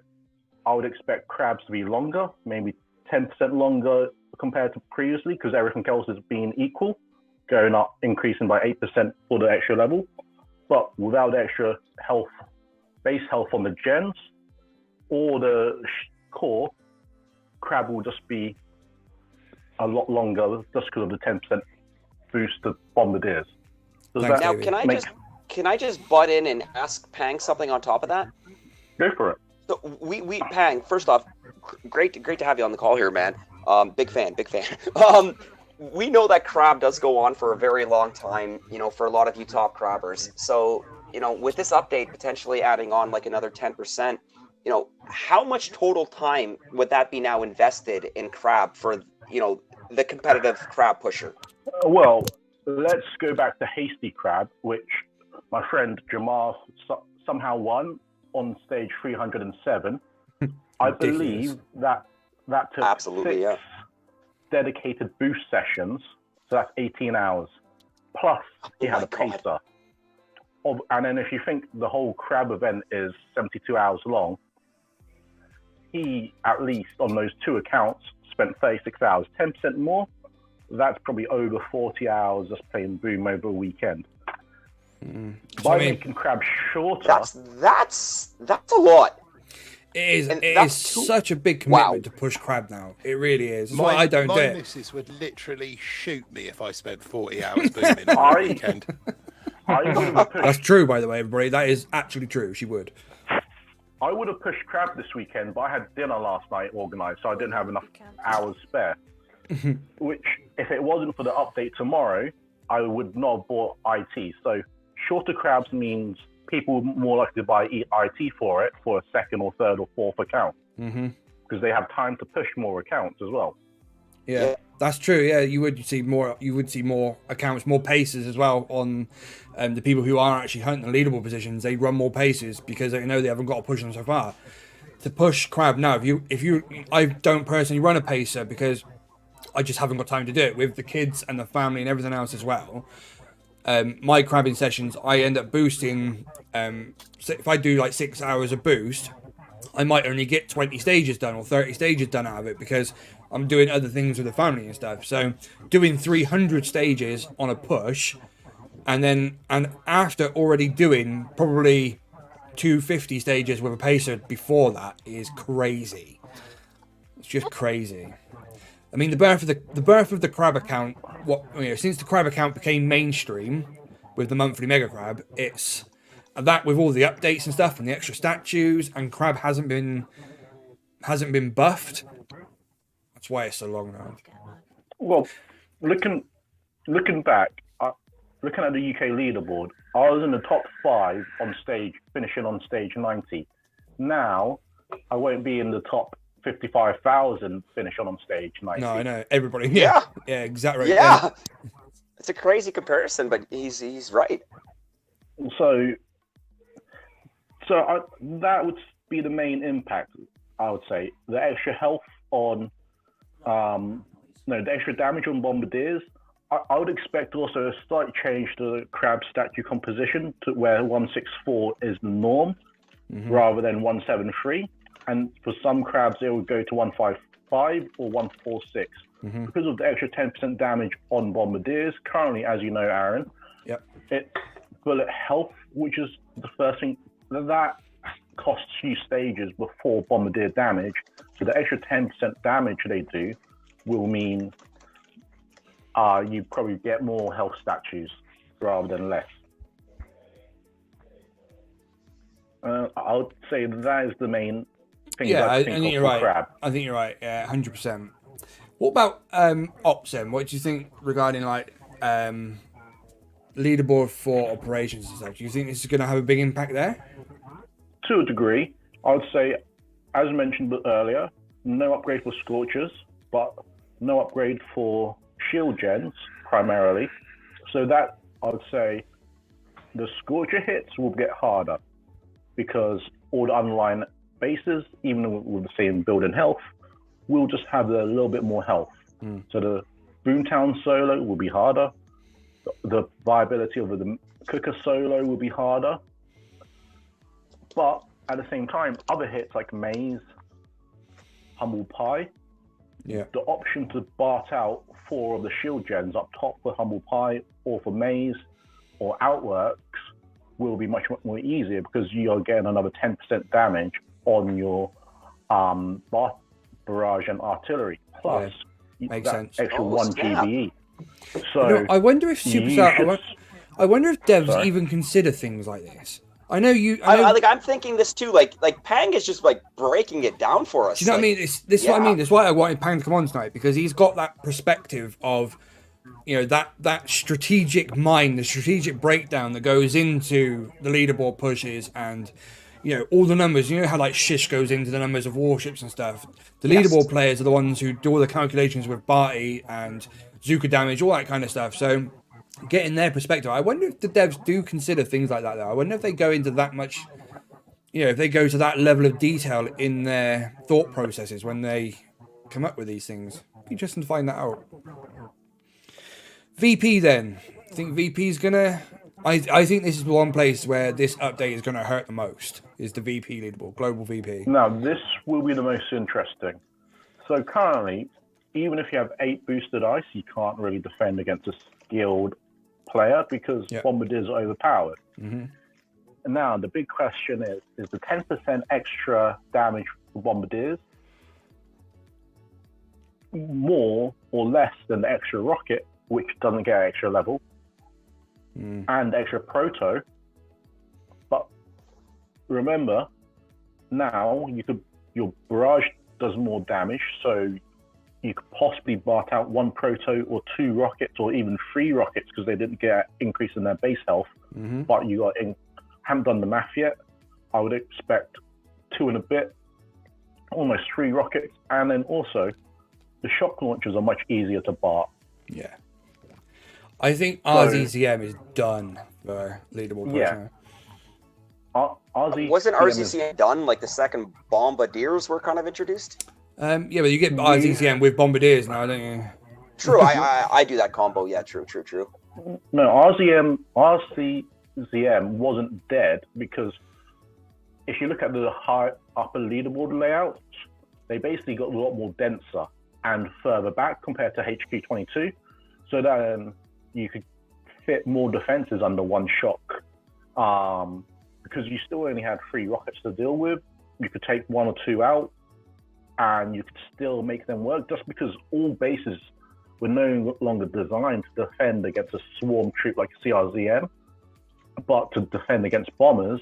Speaker 5: I would expect crabs to be longer, maybe 10% longer compared to previously, because everything else is being equal, going up, increasing by 8% for the extra level. But without extra health, base health on the gens or the core, crab will just be a lot longer just because of the 10% boost to bombardiers.
Speaker 4: Now, can I just butt in and ask Pang something on top of that?
Speaker 5: Go for it.
Speaker 4: So we Pang, first off, great to have you on the call here, man. Big fan. We know that crab does go on for a very long time, for a lot of you top crabbers. So, with this update potentially adding on like another 10%, how much total time would that be now invested in crab for, the competitive crab pusher?
Speaker 5: Well, let's go back to Hasty Crab, which my friend Jamar somehow won on stage 307. I believe that took 6 dedicated boost sessions, so that's 18 hours. Plus, he had a pacer. And then if you think the whole crab event is 72 hours long, he, at least on those 2 accounts, spent 36 hours. 10% more, that's probably over 40 hours just playing Boom over a weekend. By making crab shorter...
Speaker 4: That's a lot.
Speaker 1: It is such a big commitment to push crab now. It really is. That's why I don't do it.
Speaker 2: My missus would literally shoot me if I spent 40 hours booming on a weekend.
Speaker 1: That's true, by the way, everybody. That is actually true. She would.
Speaker 5: I would have pushed crab this weekend, but I had dinner last night organised, so I didn't have enough hours spare. Which, if it wasn't for the update tomorrow, I would not have bought IT. So shorter crabs means people are more likely to buy IT for it for a second or third or fourth account. Because they have time to push more accounts as well.
Speaker 1: Yeah, that's true. Yeah, you would see more accounts, more paces as well on the people who are actually hunting the leaderboard positions. They run more paces because they know they haven't got to push them so far. To push crab now, I don't personally run a pacer because I just haven't got time to do it with the kids and the family and everything else as well. My crabbing sessions, I end up boosting. If I do like 6 hours of boost, I might only get 20 stages done or 30 stages done out of it because I'm doing other things with the family and stuff. So doing 300 stages on a push, and after already doing probably 250 stages with a pacer before that is crazy. It's just crazy. I mean, the birth of the crab account. Since the crab account became mainstream with the monthly mega crab, it's that with all the updates and stuff and the extra statues, and crab hasn't been buffed. That's why it's so long now.
Speaker 5: Well, looking back, looking at the UK leaderboard, I was in the top 5 on stage, finishing on stage 90. Now, I won't be in the top 55,000 finish on stage 90.
Speaker 1: No, I know. Everybody. Yeah, exactly.
Speaker 4: Yeah. It's a crazy comparison, but he's right.
Speaker 5: So that would be the main impact, I would say. The extra health on, the extra damage on bombardiers. I would expect also a slight change to the crab statue composition to where 164 is the norm rather than 173. And for some crabs, it would go to 155 or 146 because of the extra 10% damage on bombardiers. Currently, as you know, Aaron, it's bullet health, which is the first thing that costs you stages before bombardier damage. So the extra 10% damage they do will mean you probably get more health statues rather than less. I would say that is the main thing.
Speaker 1: Yeah, I think you're right. Crab. I think you're right. Yeah, 100%. What about ops then? What do you think regarding like leaderboard for operations and stuff? Do you think this is going to have a big impact there?
Speaker 5: To a degree, I would say, as mentioned earlier, no upgrade for Scorchers, but no upgrade for Shield Gens primarily. So that, I would say, the Scorcher hits will get harder because all the underlying bases, even with the same build and health, will just have a little bit more health. So the Boomtown solo will be harder. the viability of the cooker solo will be harder. But at the same time, other hits like Maze, Humble Pie, the option to BART out 4 of the shield gens up top for Humble Pie or for Maze or Outworks will be much more easier because you're getting another 10% damage on your barrage and artillery. Plus,
Speaker 1: makes sense.
Speaker 5: Extra 1 GBE. So
Speaker 1: I wonder if I wonder if devs even consider things like this. I know.
Speaker 4: I'm thinking this too. Like Pang is just like breaking it down for us.
Speaker 1: Do you know what I mean? This is what I mean. That's why I wanted Pang to come on tonight, because he's got that perspective of, that strategic mind, the strategic breakdown that goes into the leaderboard pushes and, all the numbers. You know how like Shish goes into the numbers of warships and stuff. The leaderboard players are the ones who do all the calculations with Barty and Zuka damage, all that kind of stuff. So, getting their perspective, I wonder if the devs do consider things like that, though. I wonder if they go into that much, if they go to that level of detail in their thought processes when they come up with these things. Be interesting to find that out. VP, then. I think VP's gonna... I think this is the one place where this update is going to hurt the most, is the VP leaderboard, global VP.
Speaker 5: Now, this will be the most interesting. So currently, even if you have 8 boosted ice, you can't really defend against a skilled player because Bombardiers are overpowered. And now the big question is the 10% extra damage for Bombardiers more or less than the extra rocket, which doesn't get extra level, and extra proto? But remember, now your barrage does more damage, so you could possibly BART out 1 proto or 2 rockets or even 3 rockets because they didn't get an increase in their base health. But you haven't done the math yet. I would expect 2 and a bit, almost 3 rockets, and then also the shock launchers are much easier to BART.
Speaker 1: Yeah. I think RZCM is done for leaderboard.
Speaker 5: Yeah.
Speaker 4: Wasn't RZCM done like the second Bombardiers were kind of introduced?
Speaker 1: But you get RZCM with Bombardiers now, don't you?
Speaker 4: True, I do that combo. Yeah, true.
Speaker 5: No, RZCM wasn't dead because if you look at the high upper leaderboard layouts, they basically got a lot more denser and further back compared to HQ22. So then you could fit more defenses under 1 shock. Because you still only had 3 rockets to deal with. You could take 1 or 2 out and you could still make them work, just because all bases were no longer designed to defend against a swarm troop like CRZM, but to defend against bombers,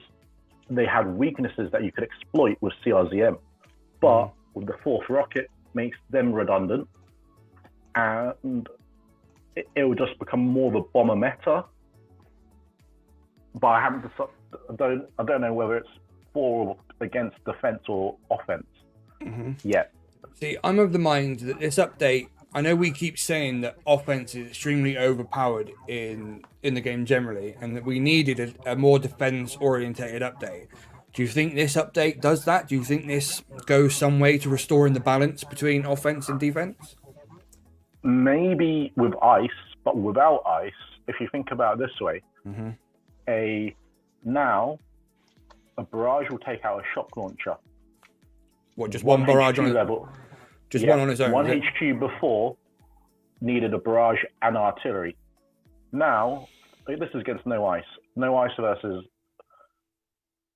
Speaker 5: they had weaknesses that you could exploit with CRZM. But with the 4th rocket, makes them redundant, and it will just become more of a bomber meta. But I don't know whether it's for or against defense or offense yet.
Speaker 1: See, I'm of the mind that this update, I know we keep saying that offense is extremely overpowered in the game generally, and that we needed a more defense-orientated update. Do you think this update does that? Do you think this goes some way to restoring the balance between offense and defense?
Speaker 5: Maybe with ice, but without ice, if you think about it this way, a barrage will take out a shock launcher.
Speaker 1: What, just one barrage on
Speaker 5: level?
Speaker 1: Just one on its own?
Speaker 5: 1 HQ before needed a barrage and artillery. Now, this is against no ice. No ice versus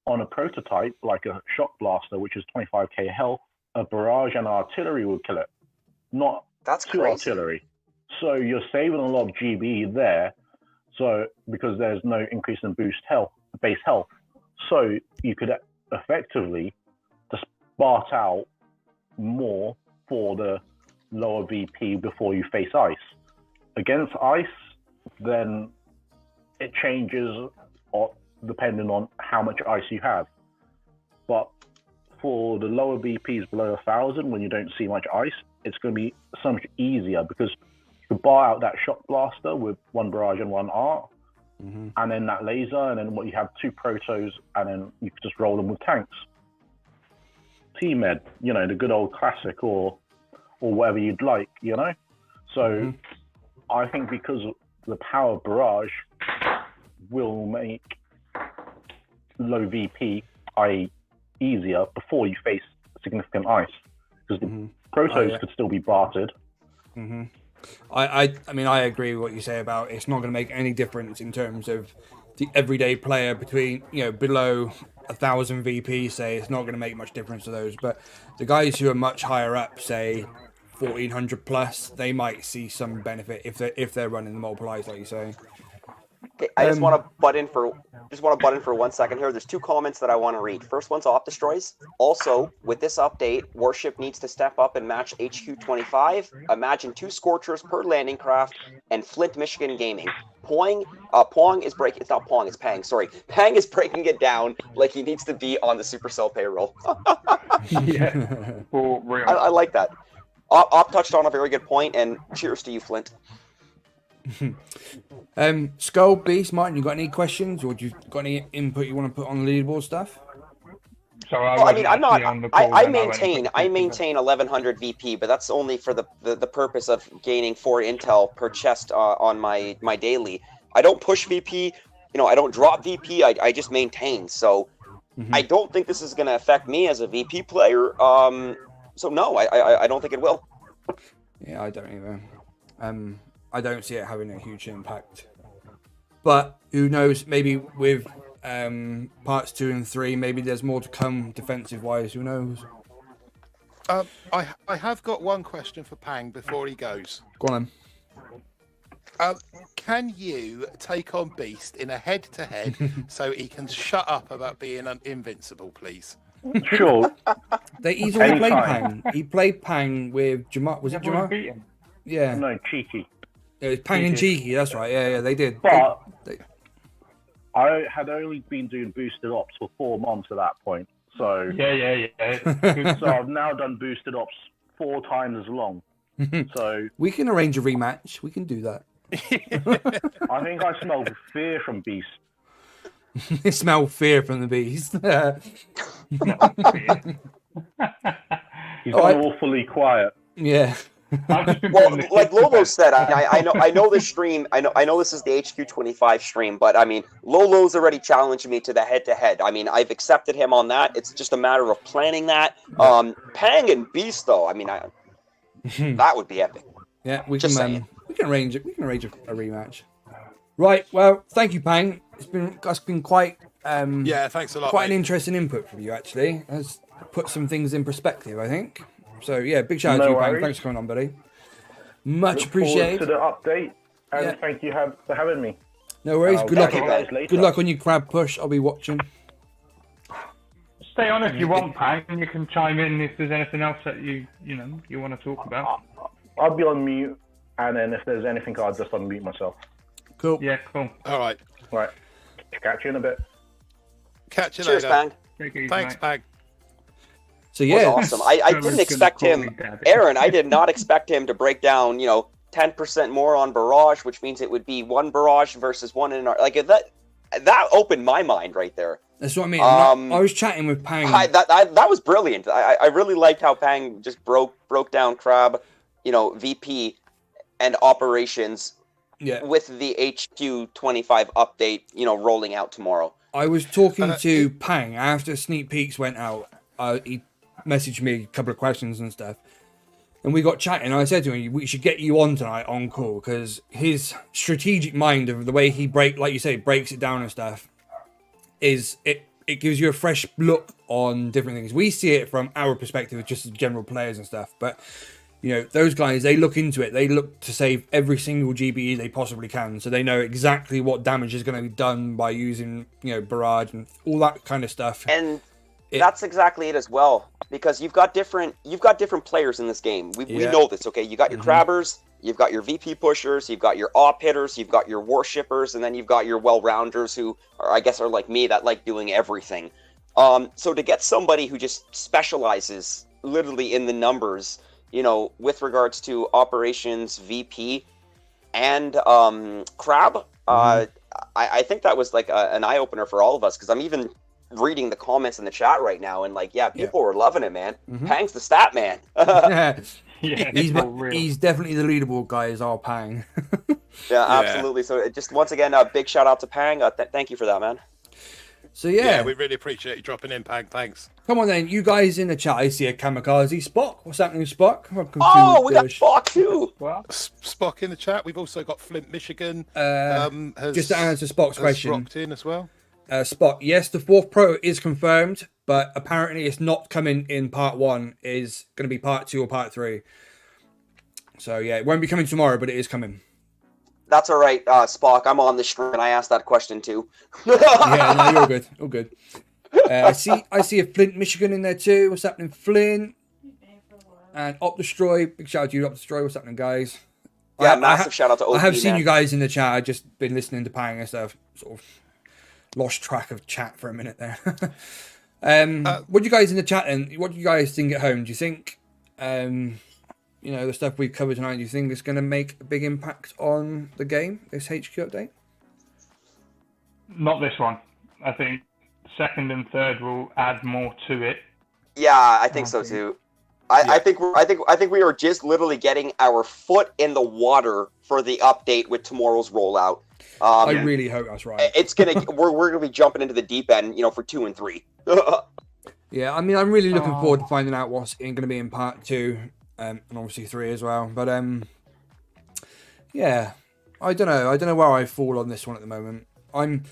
Speaker 5: on a prototype, like a shock blaster, which is 25k health, a barrage and artillery will kill it. Not
Speaker 4: That's
Speaker 5: 2
Speaker 4: crazy.
Speaker 5: artillery. So you're saving a lot of GB there. So because there's no increase in base health. So you could effectively just BART out more for the lower VP before you face ice. Against ice, then it changes depending on how much ice you have. But for the lower VPs below 1,000, when you don't see much ice, it's going to be so much easier because you can bar out that shock blaster with 1 barrage and 1 art, and then that laser, and then you have 2 protos, and then you can just roll them with tanks. T-Med, the good old classic, or whatever you'd like, So I think because the power of Barrage will make low VP, i.e. easier, before you face significant ice. Because the protos could still be bartered.
Speaker 1: I mean, I agree with what you say about it's not going to make any difference in terms of the everyday player between, below 1,000 VP, say, it's not going to make much difference to those. But the guys who are much higher up, say 1,400 plus, they might see some benefit if they're running the multipliers, like you say.
Speaker 4: Okay, I just want to butt in for 1 second here. There's 2 comments that I want to read. First one's Op Destroys. Also, with this update, Warship needs to step up and match HQ 25. Imagine 2 Scorchers per landing craft and Flint, Michigan Gaming. Pong is breaking. It's not Pong. It's Pang. Sorry, Pang is breaking it down like he needs to be on the Supercell payroll.
Speaker 3: Yeah, for real.
Speaker 4: I like that. Op touched on a very good point, and cheers to you, Flint.
Speaker 1: Skull Beast, Martin, you got any questions, or do you got any input you want to put on the leaderboard stuff?
Speaker 3: So
Speaker 4: I'm not. I maintain 1100 VP, but that's only for the purpose of gaining 4 intel per chest on my daily. I don't push VP. I don't drop VP. I just maintain. So I don't think this is going to affect me as a VP player. So no, I don't think it will.
Speaker 1: Yeah, I don't either. I don't see it having a huge impact. But who knows? Maybe with parts 2 and 3, maybe there's more to come defensive-wise. Who knows?
Speaker 2: I have got one question for Pang before he goes.
Speaker 1: Go on then.
Speaker 2: Can you take on Beast in a head-to-head so he can shut up about being invincible, please?
Speaker 5: Sure.
Speaker 1: He's already played Pang. He played Pang with Jamar. Was it Jamar? Yeah.
Speaker 5: No, Cheeky.
Speaker 1: It was Pang and Cheeky, that's right. Yeah, they did.
Speaker 5: But I had only been doing boosted ops for 4 months at that point. So
Speaker 3: yeah.
Speaker 5: So I've now done boosted ops 4 times as long. So
Speaker 1: we can arrange a rematch. We can do that.
Speaker 5: I think I smell fear from Beast.
Speaker 1: You smell fear from the Beast.
Speaker 5: He's gone awfully quiet.
Speaker 1: Yeah.
Speaker 4: Well, like Lolo said, I know this stream. I know this is the HQ 25 stream, but I mean, Lolo's already challenged me to the head-to-head. I mean, I've accepted him on that. It's just a matter of planning that. Pang and Beast, though. I mean, that would be epic.
Speaker 1: Yeah, we can arrange it. We can arrange a rematch. Right. Well, thank you, Pang. It's been quite.
Speaker 2: Thanks a lot.
Speaker 1: Quite an interesting input from you, actually. Has put some things in perspective, I think. So yeah, big shout out to you, Pang. Thanks for coming on, buddy. Much appreciated.
Speaker 5: To the update, and thank you for having me.
Speaker 1: No worries. Good luck on your crab push. I'll be watching.
Speaker 3: Stay on if you want, Pang, and you can chime in if there's anything else that you want to talk about.
Speaker 5: I'll be on mute, and then if there's anything, I'll just unmute myself.
Speaker 1: Cool.
Speaker 3: Yeah, cool.
Speaker 2: All right.
Speaker 5: Right. Catch you in a bit.
Speaker 2: Catch you
Speaker 4: later.
Speaker 2: Pang.
Speaker 3: Easy,
Speaker 2: Thanks, Pang.
Speaker 1: So yeah,
Speaker 4: awesome. I didn't expect him, Aaron. I did not expect him to break down, 10% more on Barrage, which means it would be 1 Barrage versus 1 in our that opened my mind right there.
Speaker 1: That's what I mean. I was chatting with Pang.
Speaker 4: That was brilliant. I really liked how Pang just broke down Crab, VP and operations.
Speaker 1: Yeah.
Speaker 4: With the HQ 25 update, rolling out tomorrow.
Speaker 1: I was talking to Pang after Sneak Peeks went out. He messaged me a couple of questions and stuff, and we got chatting. I said to him, "We should get you on tonight on call because his strategic mind of the way he breaks it down and stuff is it gives you a fresh look on different things. We see it from our perspective, just as general players and stuff, but." Those guys, they look into it. They look to save every single GBE they possibly can. So they know exactly what damage is going to be done by using, barrage and all that kind of stuff.
Speaker 4: And that's exactly it as well. Because you've got different players in this game. We know this, okay? You got your crabbers, you've got your VP pushers, you've got your op hitters, you've got your warshippers, and then you've got your well-rounders who are like me that like doing everything. So to get somebody who just specializes literally in the numbers, with regards to operations, VP, and Crab, I think that was like an eye-opener for all of us, because I'm even reading the comments in the chat right now, and people were loving it, man. Pang's the stat man.
Speaker 1: He's definitely the leaderboard guy, is our Pang.
Speaker 4: Yeah, absolutely. So just once again, a big shout out to Pang. Thank you for that, man.
Speaker 1: So yeah,
Speaker 2: we really appreciate you dropping in, Pang. Thanks.
Speaker 1: Come on then, you guys in the chat. I see a kamikaze. Spock, what's happening, Spock? Welcome
Speaker 4: we
Speaker 1: to
Speaker 4: got Spock too.
Speaker 3: Well,
Speaker 2: Spock in the chat. We've also got Flint, Michigan.
Speaker 1: Just to answer Spock's question,
Speaker 2: dropped in as well.
Speaker 1: Spock, yes, the 4th Pro is confirmed, but apparently it's not coming in part 1. Is going to be part 2 or part 3. So yeah, it won't be coming tomorrow, but it is coming.
Speaker 4: That's all right, Spock. I'm on the stream, and I asked that question too.
Speaker 1: Yeah, no, you're good. All good. I see a Flint, Michigan in there too. What's happening, Flint? And Op Destroy. Big shout out to you, Op Destroy. What's happening, guys?
Speaker 4: Yeah, massive shout out to OP,
Speaker 1: I have seen
Speaker 4: man.
Speaker 1: you guys in the chat. I've just been listening to Pang and stuff. Sort of lost track of chat for a minute there. What do you guys in the chat then? What do you guys think at home? Do you think, the stuff we've covered tonight, do you think it's going to make a big impact on the game, this HQ update?
Speaker 3: not this one. I think 2nd and 3rd will add more to it.
Speaker 4: Yeah, I think so too. I think we are just literally getting our foot in the water for the update with tomorrow's rollout.
Speaker 1: I really hope that's right.
Speaker 4: It's gonna we're gonna be jumping into the deep end, for 2 and 3.
Speaker 1: Yeah, I mean, I'm really looking forward to finding out what's going to be in part 2, and obviously 3 as well. But yeah, I don't know where I fall on this one at the moment. I'm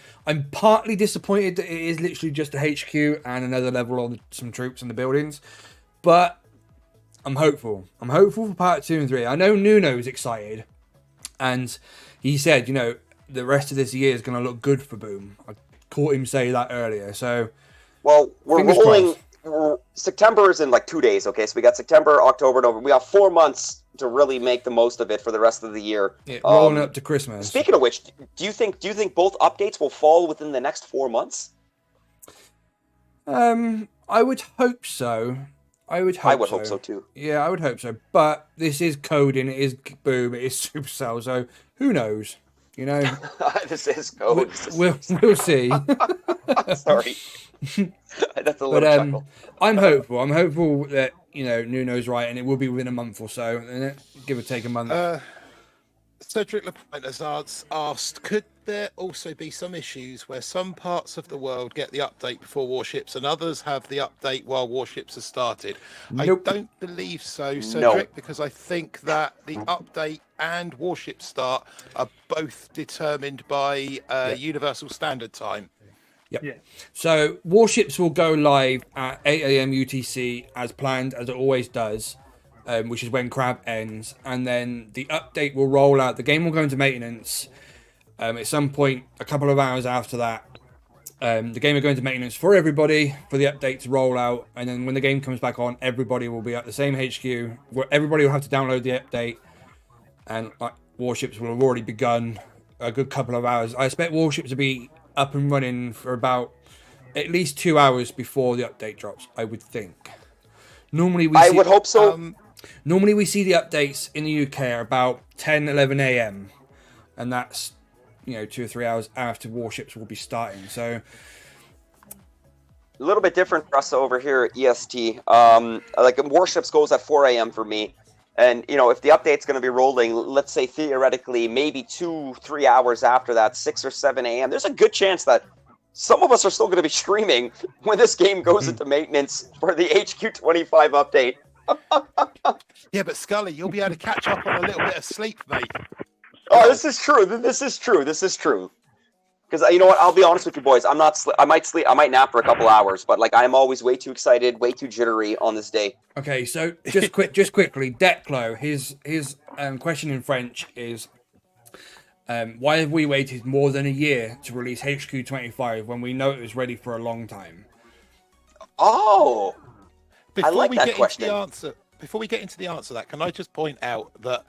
Speaker 1: partly disappointed that it is literally just a HQ and another level on some troops and the buildings, but I'm hopeful. I'm hopeful for part 2 and 3. I know Nuno's excited, and he said, the rest of this year is going to look good for Boom. I caught him say that earlier. So,
Speaker 4: well, we're rolling. September is in like 2 days. Okay, so we got September, October, November. We got 4 months to really make the most of it for the rest of the year.
Speaker 1: Yeah, rolling up to Christmas.
Speaker 4: Speaking of which, do you think both updates will fall within the next 4 months?
Speaker 1: I would hope so. I would hope
Speaker 4: so too.
Speaker 1: Yeah, I would hope so. But this is coding. It is Boom. It is Supercell. So who knows?
Speaker 4: This is code.
Speaker 1: We'll see.
Speaker 4: Sorry. That's a little chuckle.
Speaker 1: I'm hopeful. I'm hopeful that Nuno's right, and it will be within a month or so, give or take a month.
Speaker 2: Cedric Lapointe has asked, could there also be some issues where some parts of the world get the update before Warships and others have the update while Warships has started?
Speaker 1: Nope.
Speaker 2: I don't believe so, Cedric, because I think that the update and Warship start are both determined by Universal Standard Time.
Speaker 1: Yep. Yeah. So Warships will go live at 8 a.m. UTC as planned, as it always does, which is when Crab ends. And then the update will roll out. The game will go into maintenance at some point, a couple of hours after that. The game will go into maintenance for everybody, for the update to roll out. And then when the game comes back on, everybody will be at the same HQ, where everybody will have to download the update. And Warships will have already begun a good couple of hours. I expect Warships to be up and running for about at least 2 hours before the update drops, I would think. Normally we
Speaker 4: would hope so.
Speaker 1: Normally we see the updates in the UK are about 10, 11 a.m. And that's, 2 or 3 hours after Warships will be starting. So
Speaker 4: a little bit different for us over here at EST. Like Warships goes at 4 a.m. for me. And, if the update's going to be rolling, let's say theoretically, maybe 2-3 hours after that, 6 or 7 a.m., there's a good chance that some of us are still going to be streaming when this game goes into maintenance for the HQ25 update.
Speaker 2: Yeah, but Scully, you'll be able to catch up on a little bit of sleep, mate.
Speaker 4: Oh, this is true. This is true. Because you know what? I'll be honest with you, boys. I might nap for a couple hours, but I'm always way too excited, way too jittery on this day.
Speaker 1: Okay, so just quickly, Declo, his question in French is, why have we waited more than a year to release HQ25 when we know it was ready for a long time?
Speaker 4: Oh,
Speaker 2: before
Speaker 4: I like
Speaker 2: we
Speaker 4: that
Speaker 2: get
Speaker 4: question.
Speaker 2: Into the answer, before we get into the answer to that, can I just point out that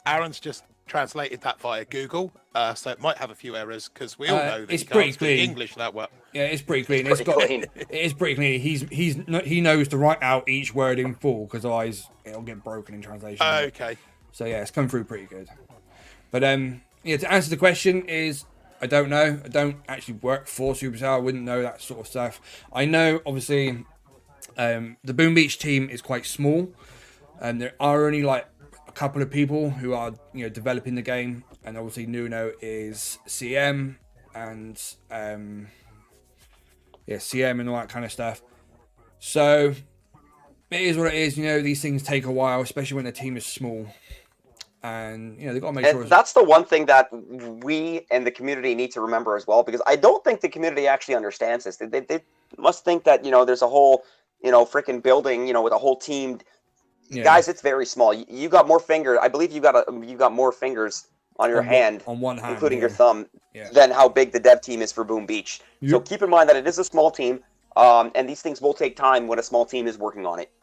Speaker 2: Aaron's just translated that via Google, so it might have a few errors because we all know that
Speaker 1: it's
Speaker 2: he
Speaker 1: pretty
Speaker 2: can't speak
Speaker 1: clean.
Speaker 2: English that well.
Speaker 1: Yeah, it's pretty clean.
Speaker 4: Clean.
Speaker 1: It is pretty clean. He knows to write out each word in full because otherwise it'll get broken in translation.
Speaker 2: Okay.
Speaker 1: So yeah, it's come through pretty good. But to answer the question is, I don't know. I don't actually work for Supercell. I wouldn't know that sort of stuff. I know obviously the Boom Beach team is quite small, and there are only a couple of people who are developing the game, and obviously Nuno is CM and CM and all that kind of stuff. So it is what it is. These things take a while, especially when the team is small, and they've got to make sure.
Speaker 4: That's the one thing that we and the community need to remember as well, because I don't think the community actually understands this. They must think that there's a whole freaking building with a whole team. Yeah. Guys, it's very small. You got more fingers. I believe you got more fingers on your hand,
Speaker 1: on one hand,
Speaker 4: including your thumb, than how big the dev team is for Boom Beach. Yep. So keep in mind that it is a small team, and these things will take time when a small team is working on it.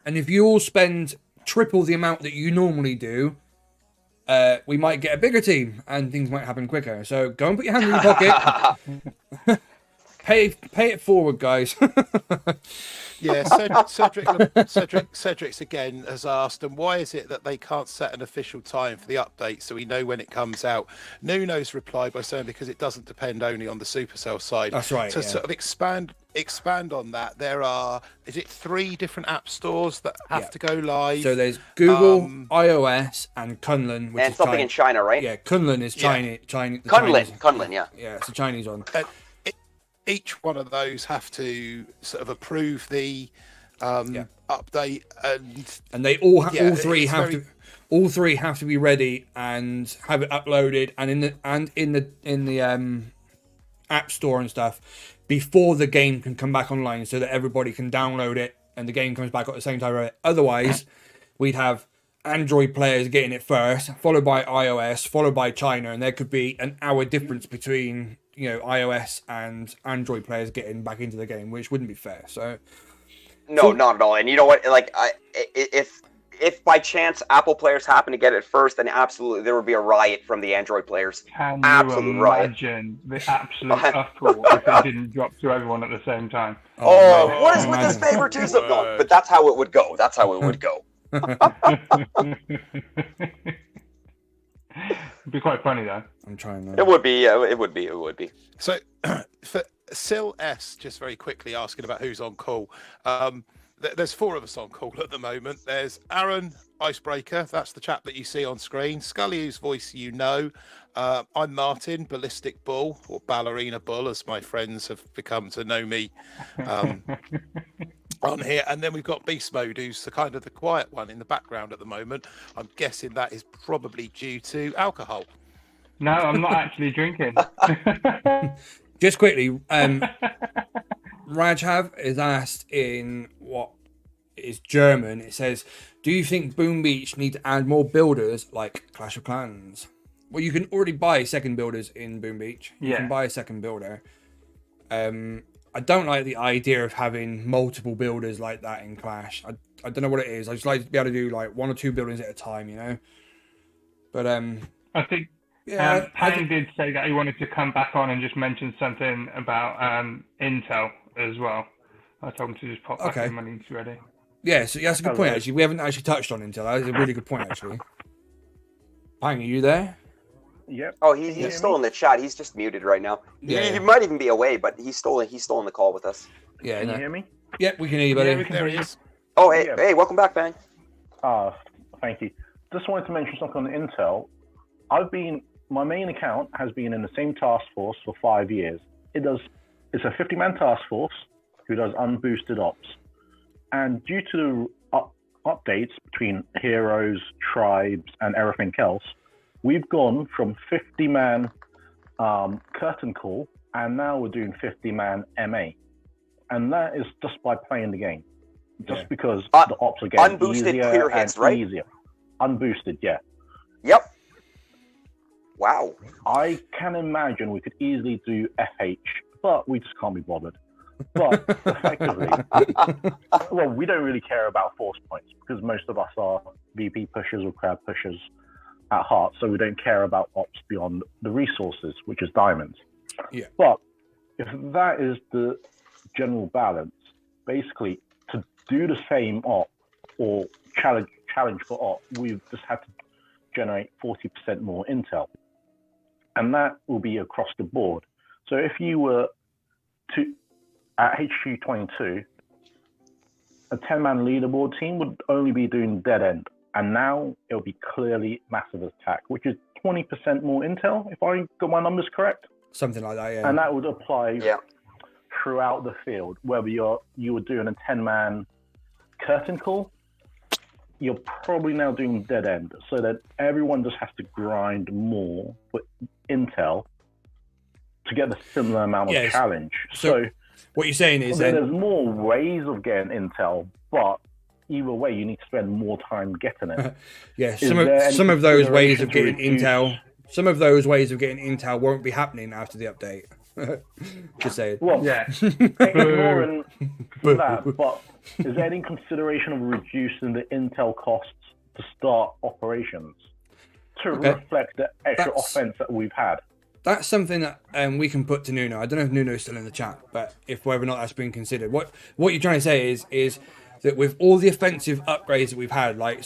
Speaker 1: And if you all spend triple the amount that you normally do, we might get a bigger team, and things might happen quicker. So go and put your hand in your pocket. Pay it forward, guys.
Speaker 2: Yeah, Cedric's again has asked, and why is it that they can't set an official time for the update so we know when it comes out? Nuno's replied by saying because it doesn't depend only on the Supercell side.
Speaker 1: That's right.
Speaker 2: To sort of expand on that, there are 3 different app stores that have to go live.
Speaker 1: So there's Google, iOS, and Kunlun, which
Speaker 4: and
Speaker 1: is
Speaker 4: something in China, right?
Speaker 1: Yeah, Kunlun is China.
Speaker 4: Kunlun, yeah.
Speaker 1: Yeah, it's a Chinese one.
Speaker 2: Each one of those have to sort of approve the update,
Speaker 1: and they all all three have to be ready and have it uploaded and in the app store and stuff before the game can come back online, so that everybody can download it and the game comes back at the same time. Otherwise, we'd have Android players getting it first, followed by iOS, followed by China, and there could be an hour difference between iOS and Android players getting back into the game, which wouldn't be fair. So
Speaker 4: no, not at all. And you know what? Like, if by chance Apple players happen to get it first, then absolutely there would be a riot from the Android players.
Speaker 3: Can you imagine the absolute uproar if it didn't drop to everyone at the same time?
Speaker 4: What is with this favoritism? No, but that's how it would go. That's how it would go.
Speaker 3: It'd be quite funny though.
Speaker 1: I'm trying to...
Speaker 4: It would be. It would be.
Speaker 2: So, for Sil S, just very quickly asking about who's on call. There's 4 of us on call at the moment. There's Aaron, Icebreaker. That's the chap that you see on screen. Scully, whose voice you know. I'm Martin, Ballistic Bull, or Ballerina Bull, as my friends have become to know me on here. And then we've got Beast Mode, who's the kind of the quiet one in the background at the moment. I'm guessing that is probably due to alcohol.
Speaker 3: No, I'm not actually drinking.
Speaker 1: Just quickly, Rajhav is asked in what is German. It says, do you think Boom Beach need to add more builders like Clash of Clans? Well, you can already buy second builders in Boom Beach. You can buy a second builder. I don't like the idea of having multiple builders like that in Clash. I don't know what it is. I just like to be able to do like 1 or 2 buildings at a time, But
Speaker 3: I think Pang did say that he wanted to come back on and just mention something about Intel as well. I told him to just pop back in when he's ready.
Speaker 1: Yeah, so that's a good point actually. We haven't actually touched on Intel. That is a really good point actually. Pang, are you there?
Speaker 5: Yep.
Speaker 4: Oh, he's still in the chat. He's just muted right now.
Speaker 1: Yeah.
Speaker 4: He might even be away, but he's still in the call with us.
Speaker 1: Yeah.
Speaker 5: Can you hear me?
Speaker 1: Yeah, we can hear you, buddy.
Speaker 3: Yeah, there he is.
Speaker 4: Oh, hey, welcome back, Bang.
Speaker 5: Thank you. Just wanted to mention something on Intel. My main account has been in the same task force for 5 years. It's a 50-man task force who does unboosted ops. And due to the updates between heroes, tribes, and everything else, we've gone from 50-man curtain call, and now we're doing 50-man MA. And that is just by playing the game. Just because the ops are getting
Speaker 4: unboosted
Speaker 5: easier
Speaker 4: clear hits,
Speaker 5: and
Speaker 4: right?
Speaker 5: easier. Unboosted, yeah.
Speaker 4: Yep. Wow.
Speaker 5: I can imagine we could easily do FH, but we just can't be bothered. But effectively, well, we don't really care about force points because most of us are VP pushers or crowd pushers at heart, so we don't care about ops beyond the resources, which is diamonds.
Speaker 1: Yeah.
Speaker 5: But if that is the general balance, basically to do the same op or challenge for op, we've just had to generate 40% more intel. And that will be across the board. So if you were to, at HQ 22, a 10-man leaderboard team would only be doing dead end. and now it'll be clearly massive attack, which is 20% more intel, if I got my numbers correct.
Speaker 1: Something like that, yeah.
Speaker 5: And that would apply throughout the field, whether you were doing a 10-man curtain call, you're probably now doing dead end, so that everyone just has to grind more for intel to get the similar amount of challenge. So
Speaker 1: what you're saying is
Speaker 5: there's more ways of getting intel, but either way, you need to spend more time getting it.
Speaker 1: Some of those ways of getting intel, won't be happening after the update. Just saying.
Speaker 5: Well, ignoring that, but is there any consideration of reducing the intel costs to start operations to reflect the extra offense that we've had?
Speaker 1: That's something that we can put to Nuno. I don't know if Nuno's still in the chat, but if whether or not that's been considered. What you're trying to say is that with all the offensive upgrades that we've had, like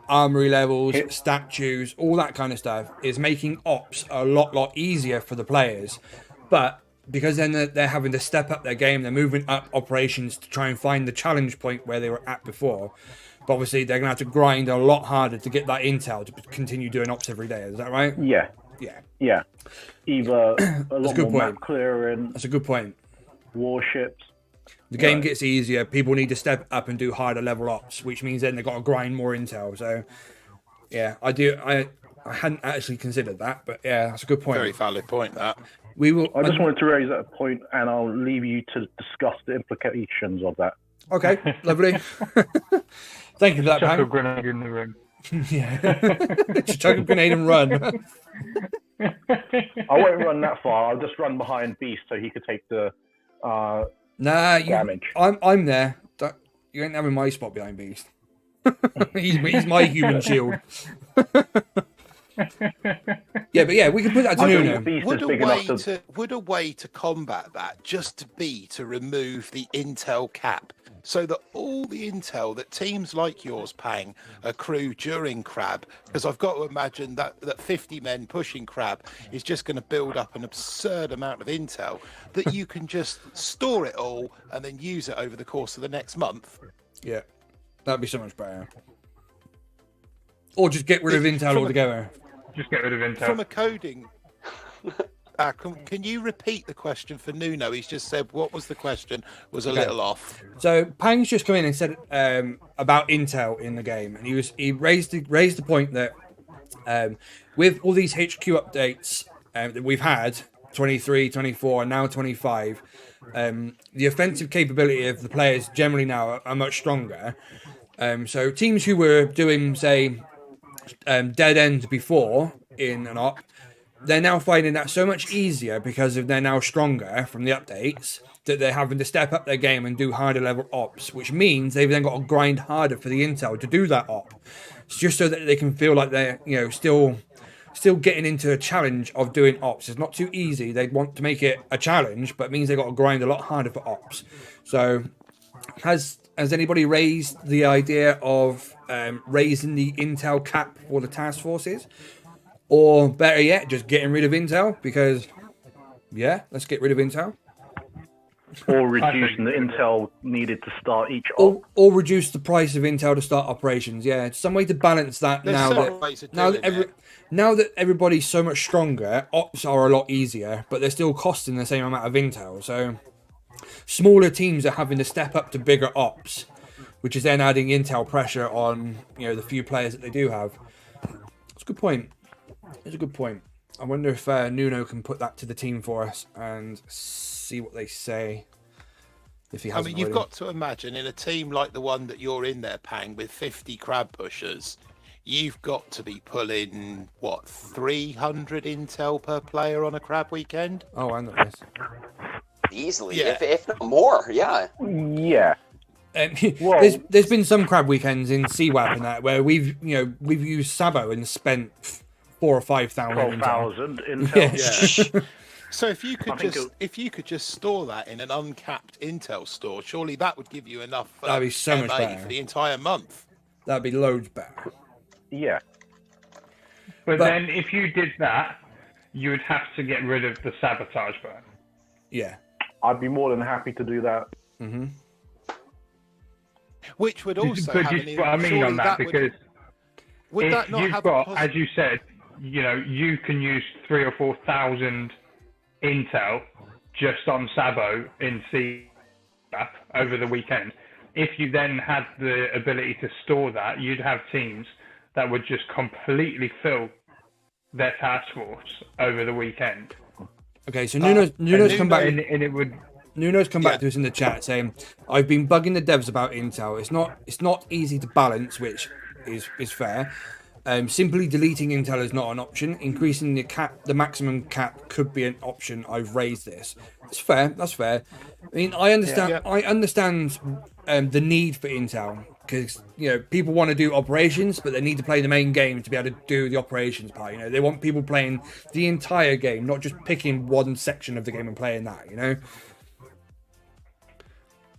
Speaker 1: armory levels, statues, all that kind of stuff, is making ops a lot easier for the players. But because then they're having to step up their game, they're moving up operations to try and find the challenge point where they were at before. But obviously, they're going to have to grind a lot harder to get that intel to continue doing ops every day. Is that right?
Speaker 5: Yeah. Either a lot more map clearing.
Speaker 1: That's a good point.
Speaker 5: Warships.
Speaker 1: The game gets easier. People need to step up and do harder level ops, which means then they've got to grind more intel. So, yeah, I hadn't actually considered that, but yeah, that's a good point.
Speaker 2: Very valid point, that.
Speaker 5: I just wanted to raise that point, and I'll leave you to discuss the implications of that.
Speaker 1: Okay, lovely. Thank you for that,
Speaker 3: Chuck a grenade in the room.
Speaker 1: Just chuck a grenade and run.
Speaker 5: I won't run that far. I'll just run behind Beast so he could take the damage.
Speaker 1: I'm there. You ain't having my spot behind Beast. he's my human shield. But we can put that to Nuno.
Speaker 2: Would a way to combat that just to remove the intel cap, so that all the intel that teams like yours, Pang, accrue during Crab, because I've got to imagine that 50 men pushing Crab is just going to build up an absurd amount of intel, that you can just store it all and then use it over the course of the next month.
Speaker 1: Yeah, that'd be so much better. Or just get rid of intel altogether.
Speaker 3: Just get rid of intel.
Speaker 2: From a coding... can you repeat the question for Nuno? He's just said, what was the question? Was a little off.
Speaker 1: So Pang's just come in and said about intel in the game, and he raised the point that with all these HQ updates that we've had, 23, 24, and now 25, the offensive capability of the players generally now are much stronger. So teams who were doing, say, dead end before in an op, they're now finding that so much easier because they're now stronger from the updates, that they're having to step up their game and do harder level ops, which means they've then got to grind harder for the intel to do that op. It's just so that they can feel like they're still getting into a challenge of doing ops. It's not too easy. They want to make it a challenge, but it means they've got to grind a lot harder for ops. So has anybody raised the idea of raising the intel cap for the task forces? Or better yet, just getting rid of intel, because, let's get rid of intel.
Speaker 5: Or reducing the intel needed to start each op.
Speaker 1: Or reduce the price of intel to start operations. Yeah, it's some way to balance that. Now that everybody's so much stronger, ops are a lot easier, but they're still costing the same amount of intel. So smaller teams are having to step up to bigger ops, which is then adding intel pressure on the few players that they do have. It's a good point. It's a good point. I wonder if Nuno can put that to the team for us and see what they say. If he hasn't.
Speaker 2: You've got to imagine, in a team like the one that you're in there, Pang, with 50 crab pushers, you've got to be pulling 300 intel per player on a crab weekend.
Speaker 1: Oh, I know this.
Speaker 4: Easily, if not more. Yeah.
Speaker 1: There's been some crab weekends in CWAP and that where we've used Sabo and spent 4,000 or 5,000
Speaker 5: intel.
Speaker 1: Yeah.
Speaker 2: So if you could just store that in an uncapped intel store, surely that would give you enough.
Speaker 1: That'd be so much better
Speaker 2: for the entire month.
Speaker 1: That'd be loads better.
Speaker 5: Yeah.
Speaker 3: But then, if you did that, you would have to get rid of the sabotage burn.
Speaker 1: Yeah.
Speaker 5: I'd be more than happy to do that.
Speaker 1: Mm-hmm.
Speaker 2: Which would also
Speaker 3: But
Speaker 2: have
Speaker 3: you
Speaker 2: an
Speaker 3: see what I mean on that, because
Speaker 2: would that not
Speaker 3: you've
Speaker 2: have
Speaker 3: got, as you said, you can use 3,000 or 4,000 intel just on Sabo in C over the weekend. If you then had the ability to store that, you'd have teams that would just completely fill their task force over the weekend.
Speaker 1: Okay, so Nuno's come back.
Speaker 3: And it would.
Speaker 1: Nuno's come back to us in the chat saying, "I've been bugging the devs about Intel. It's not easy to balance, which is fair. Simply deleting Intel is not an option. Increasing the maximum cap could be an option. I've raised this. It's fair. That's fair. I mean, I understand.
Speaker 2: Yeah.
Speaker 1: I understand the need for Intel, because people want to do operations, but they need to play the main game to be able to do the operations part. They want people playing the entire game, not just picking one section of the game and playing that.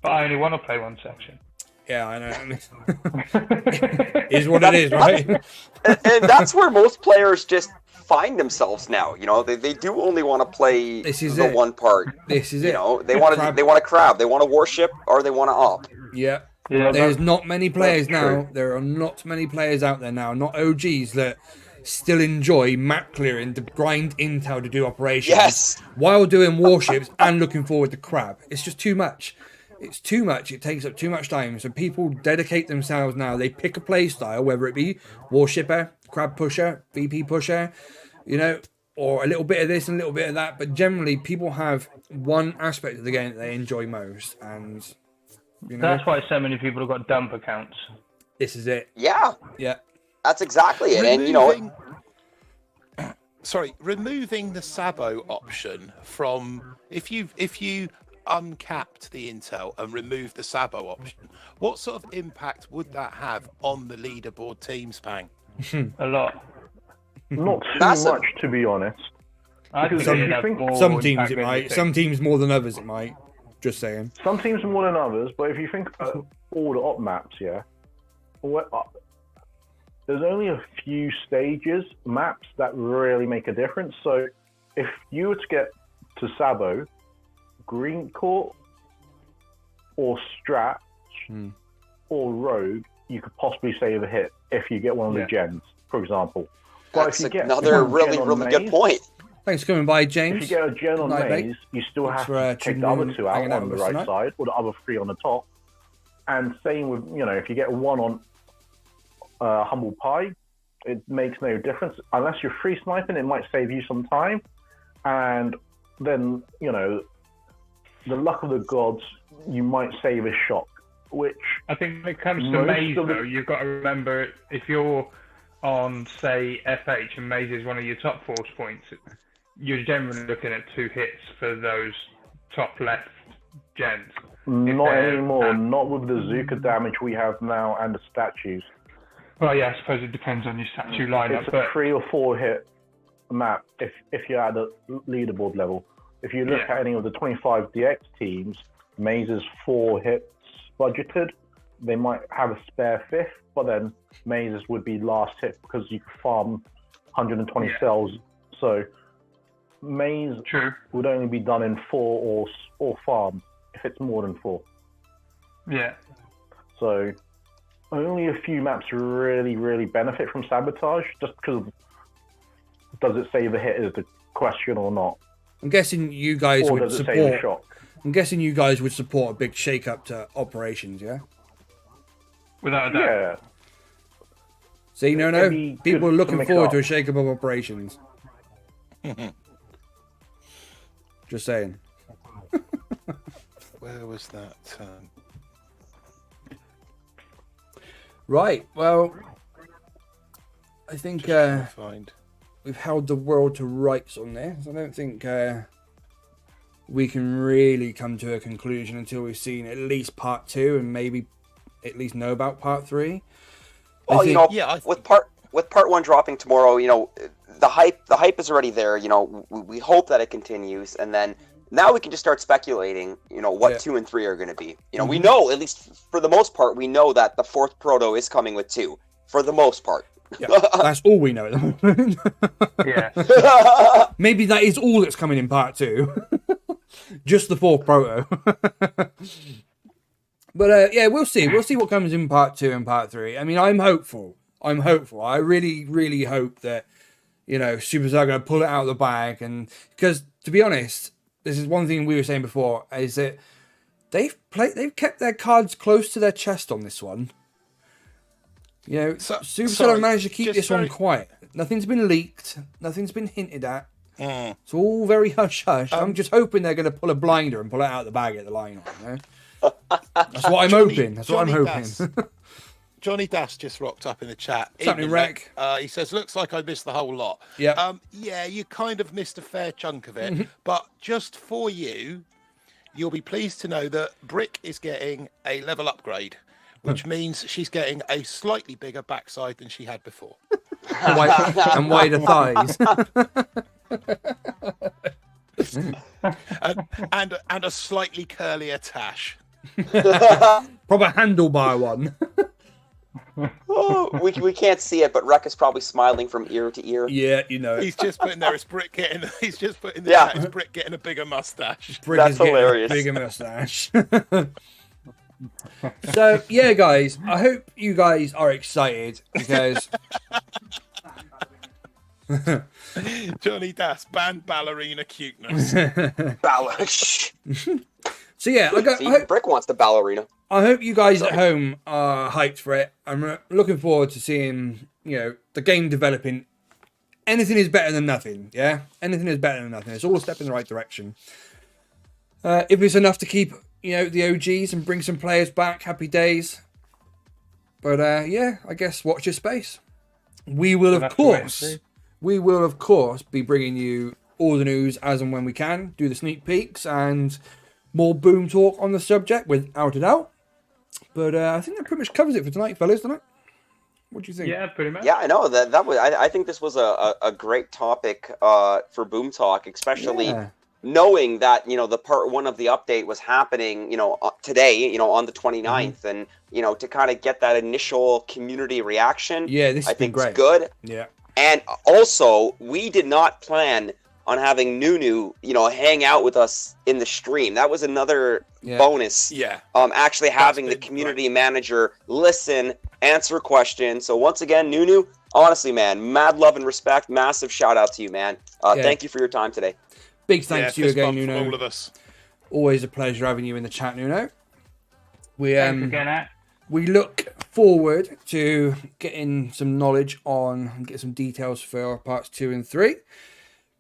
Speaker 3: But I only want to play one section.
Speaker 1: Yeah, I know. Is what it is, right?
Speaker 4: And that's where most players just find themselves now. They do only want to play the one part.
Speaker 1: This is it.
Speaker 4: They want a crab, they want a warship, or they want a op.
Speaker 1: Yeah.
Speaker 3: Yeah,
Speaker 1: There's not many players now.
Speaker 5: true.
Speaker 1: There are not many players out there now, not OGs, that still enjoy map clearing to grind intel to do operations.
Speaker 4: Yes.
Speaker 1: While doing warships and looking forward to crab. It's just too much. It's too much. It takes up too much time. So people dedicate themselves now. They pick a play style, whether it be warshipper, crab pusher, VP pusher, or a little bit of this and a little bit of that. But generally, people have one aspect of the game that they enjoy most, and
Speaker 3: That's why so many people have got dump accounts.
Speaker 1: this is it.
Speaker 4: Yeah,
Speaker 1: Yeah.
Speaker 4: that's exactly it. And
Speaker 2: removing the Sabo option from if you uncapped the intel and removed the Sabo option, what sort of impact would that have on the leaderboard teams, Pang?
Speaker 3: A lot.
Speaker 5: Not too
Speaker 4: Massive.
Speaker 5: much, to be honest.
Speaker 3: I
Speaker 5: Because
Speaker 3: think
Speaker 5: if
Speaker 3: it'd
Speaker 5: you
Speaker 3: have
Speaker 5: think-
Speaker 3: more
Speaker 1: Some teams
Speaker 3: impact
Speaker 1: it
Speaker 3: than you
Speaker 1: might.
Speaker 3: think.
Speaker 1: Some teams more than others it might. Just saying.
Speaker 5: Some teams more than others, but if you think about all the op maps, there's only a few stages maps that really make a difference. So if you were to get to Sabo, Green Court, or Strat, or Rogue, you could possibly save a hit if you get one of the gens, for example. But
Speaker 4: that's
Speaker 5: if you get
Speaker 4: another
Speaker 5: one
Speaker 4: really,
Speaker 5: gen on
Speaker 4: really good
Speaker 5: Maze,
Speaker 4: point.
Speaker 1: Thanks for coming by,
Speaker 5: If
Speaker 1: James.
Speaker 5: you get a gen on
Speaker 1: Night, mate.
Speaker 5: Maze, you still
Speaker 1: Thanks
Speaker 5: have
Speaker 1: for,
Speaker 5: to take
Speaker 1: tuning
Speaker 5: the other
Speaker 1: in,
Speaker 5: two out
Speaker 1: hanging out
Speaker 5: on the
Speaker 1: with us
Speaker 5: right
Speaker 1: tonight.
Speaker 5: side, or the other three on the top. And same with, if you get one on Humble Pie, it makes no difference. Unless you're free sniping, it might save you some time. And then, the luck of the gods, you might save a shock, which...
Speaker 3: I think when it comes to
Speaker 5: Most
Speaker 3: Maze,
Speaker 5: of the-
Speaker 3: though, you've got to remember, if you're on, say, FH and Maze is one of your top force points, you're generally looking at 2 hits for those top left gens.
Speaker 5: Not
Speaker 3: they're-
Speaker 5: anymore, not with the Zuka damage we have now and the statues.
Speaker 3: Well, yeah, I suppose it depends on your statue lineup,
Speaker 5: It's a
Speaker 3: but
Speaker 5: 3 or 4 hit map if you're at the leaderboard level. If you look
Speaker 3: Yeah.
Speaker 5: at any of the 25 DX teams, Maze is 4 hits budgeted. They might have a spare 5th, but then Mazes would be last hit because you could farm 120 cells. So Maze
Speaker 3: true.
Speaker 5: would only be done in 4 or farm if it's more than 4.
Speaker 3: Yeah.
Speaker 5: So only a few maps really, really benefit from sabotage, just because of, does it save a hit is the question or not,
Speaker 1: I'm guessing you guys
Speaker 5: or
Speaker 1: would
Speaker 5: does it save a
Speaker 1: support.
Speaker 5: shock?
Speaker 1: I'm guessing you guys would support a big shake-up to operations, yeah?
Speaker 3: Without a doubt.
Speaker 5: Yeah.
Speaker 1: See, no,
Speaker 5: It'd be good
Speaker 1: people are
Speaker 5: to
Speaker 1: looking
Speaker 5: mix
Speaker 1: forward
Speaker 5: up.
Speaker 1: to a shake-up of operations. Just saying.
Speaker 2: Where was that?
Speaker 1: Right, well, I think
Speaker 2: Find.
Speaker 1: we've held the world to rights on this. I don't think we can really come to a conclusion until we've seen at least part 2 and maybe at least know about part 3.
Speaker 4: Well,
Speaker 2: Yeah,
Speaker 4: with part 1 dropping tomorrow, the hype is already there. We hope that it continues, and then now we can just start speculating. What 2 and 3 are going to be. We know, at least for the most part, we know that the 4th proto is coming with 2 for the most part.
Speaker 1: Yeah, that's all we know at the moment.
Speaker 3: Yeah.
Speaker 1: Maybe that is all that's coming in part 2. Just the 4th proto. But yeah, we'll see. We'll see what comes in part 2 and part 3. I mean, I'm hopeful. I really, really hope that, Supercell are going to pull it out of the bag. And because, to be honest, this is one thing we were saying before, is that they've kept their cards close to their chest on this one. Supercell have managed to keep this one quiet. Nothing's been leaked. Nothing's been hinted at. It's all very hush-hush. I'm just hoping they're going to pull a blinder and pull it out of the bag at the line. That's what I'm hoping. That's what I'm hoping.
Speaker 2: Johnny Das just rocked up in the chat.
Speaker 1: Something wreck.
Speaker 2: He says, looks like I missed the whole lot.
Speaker 1: Yeah.
Speaker 2: Yeah, you kind of missed a fair chunk of it. But just for you, you'll be pleased to know that Brick is getting a level upgrade, which means she's getting a slightly bigger backside than she had before.
Speaker 1: And wider thighs.
Speaker 2: and a slightly curlier tash.
Speaker 1: Proper handlebar one.
Speaker 4: We can't see it, but Rek is probably smiling from ear to ear.
Speaker 1: Yeah,
Speaker 2: He's just putting there. It's Brick getting. He's just putting there. Yeah. It's Brick getting a bigger mustache.
Speaker 1: Brick
Speaker 4: That's
Speaker 1: is getting
Speaker 4: hilarious.
Speaker 1: A bigger mustache. So yeah, guys, I hope you guys are excited because
Speaker 2: Johnny Das banned ballerina cuteness.
Speaker 1: So yeah,
Speaker 4: Brick wants the ballerina.
Speaker 1: I hope you guys at home are hyped for it. I'm looking forward to seeing, the game developing. Anything is better than nothing, yeah? Anything is better than nothing. It's all a step in the right direction. If it's enough to keep, the OGs and bring some players back, happy days. But yeah, I guess watch your space. We will, of course, be bringing you all the news as and when we can, do the sneak peeks and more boom talk on the subject, without a doubt. But I think that pretty much covers it for tonight, fellas, doesn't it? What do you think?
Speaker 3: Yeah, pretty much.
Speaker 4: Yeah, I know that was. I think this was a great topic for Boom Talk, especially knowing that the part 1 of the update was happening today, on the 29th, and to kind of get that initial community reaction.
Speaker 1: Yeah, this has been great.
Speaker 4: It's good.
Speaker 1: Yeah,
Speaker 4: and also we did not plan on having Nunu, hang out with us in the stream. That was another bonus.
Speaker 2: Yeah.
Speaker 4: Actually having the community manager listen, answer questions. So once again, Nunu, honestly, man, mad love and respect. Massive shout out to you, man. Thank you for your time today.
Speaker 1: Big thanks to you again, Nuno.
Speaker 2: All of us.
Speaker 1: Always a pleasure having you in the chat, Nuno.
Speaker 3: Thanks again,
Speaker 1: we look forward to getting some knowledge on and get some details for parts 2 and 3.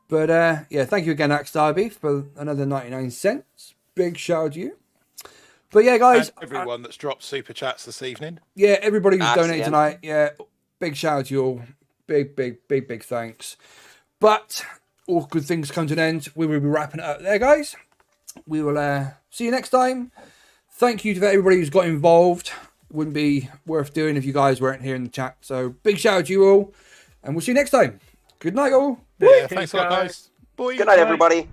Speaker 1: But yeah, thank you again, Axe Derby, for another 99 cents. Big shout out to you. But yeah, guys.
Speaker 2: And everyone that's dropped super chats this evening.
Speaker 1: Yeah, everybody who's donated tonight. Yeah, big shout out to you all. Big thanks. But all good things come to an end. We will be wrapping it up there, guys. We will see you next time. Thank you to everybody who's got involved. Wouldn't be worth doing if you guys weren't here in the chat. So big shout out to you all. And we'll see you next time. Good night, all.
Speaker 2: Yeah, thanks a lot, guys.
Speaker 4: Good night, everybody.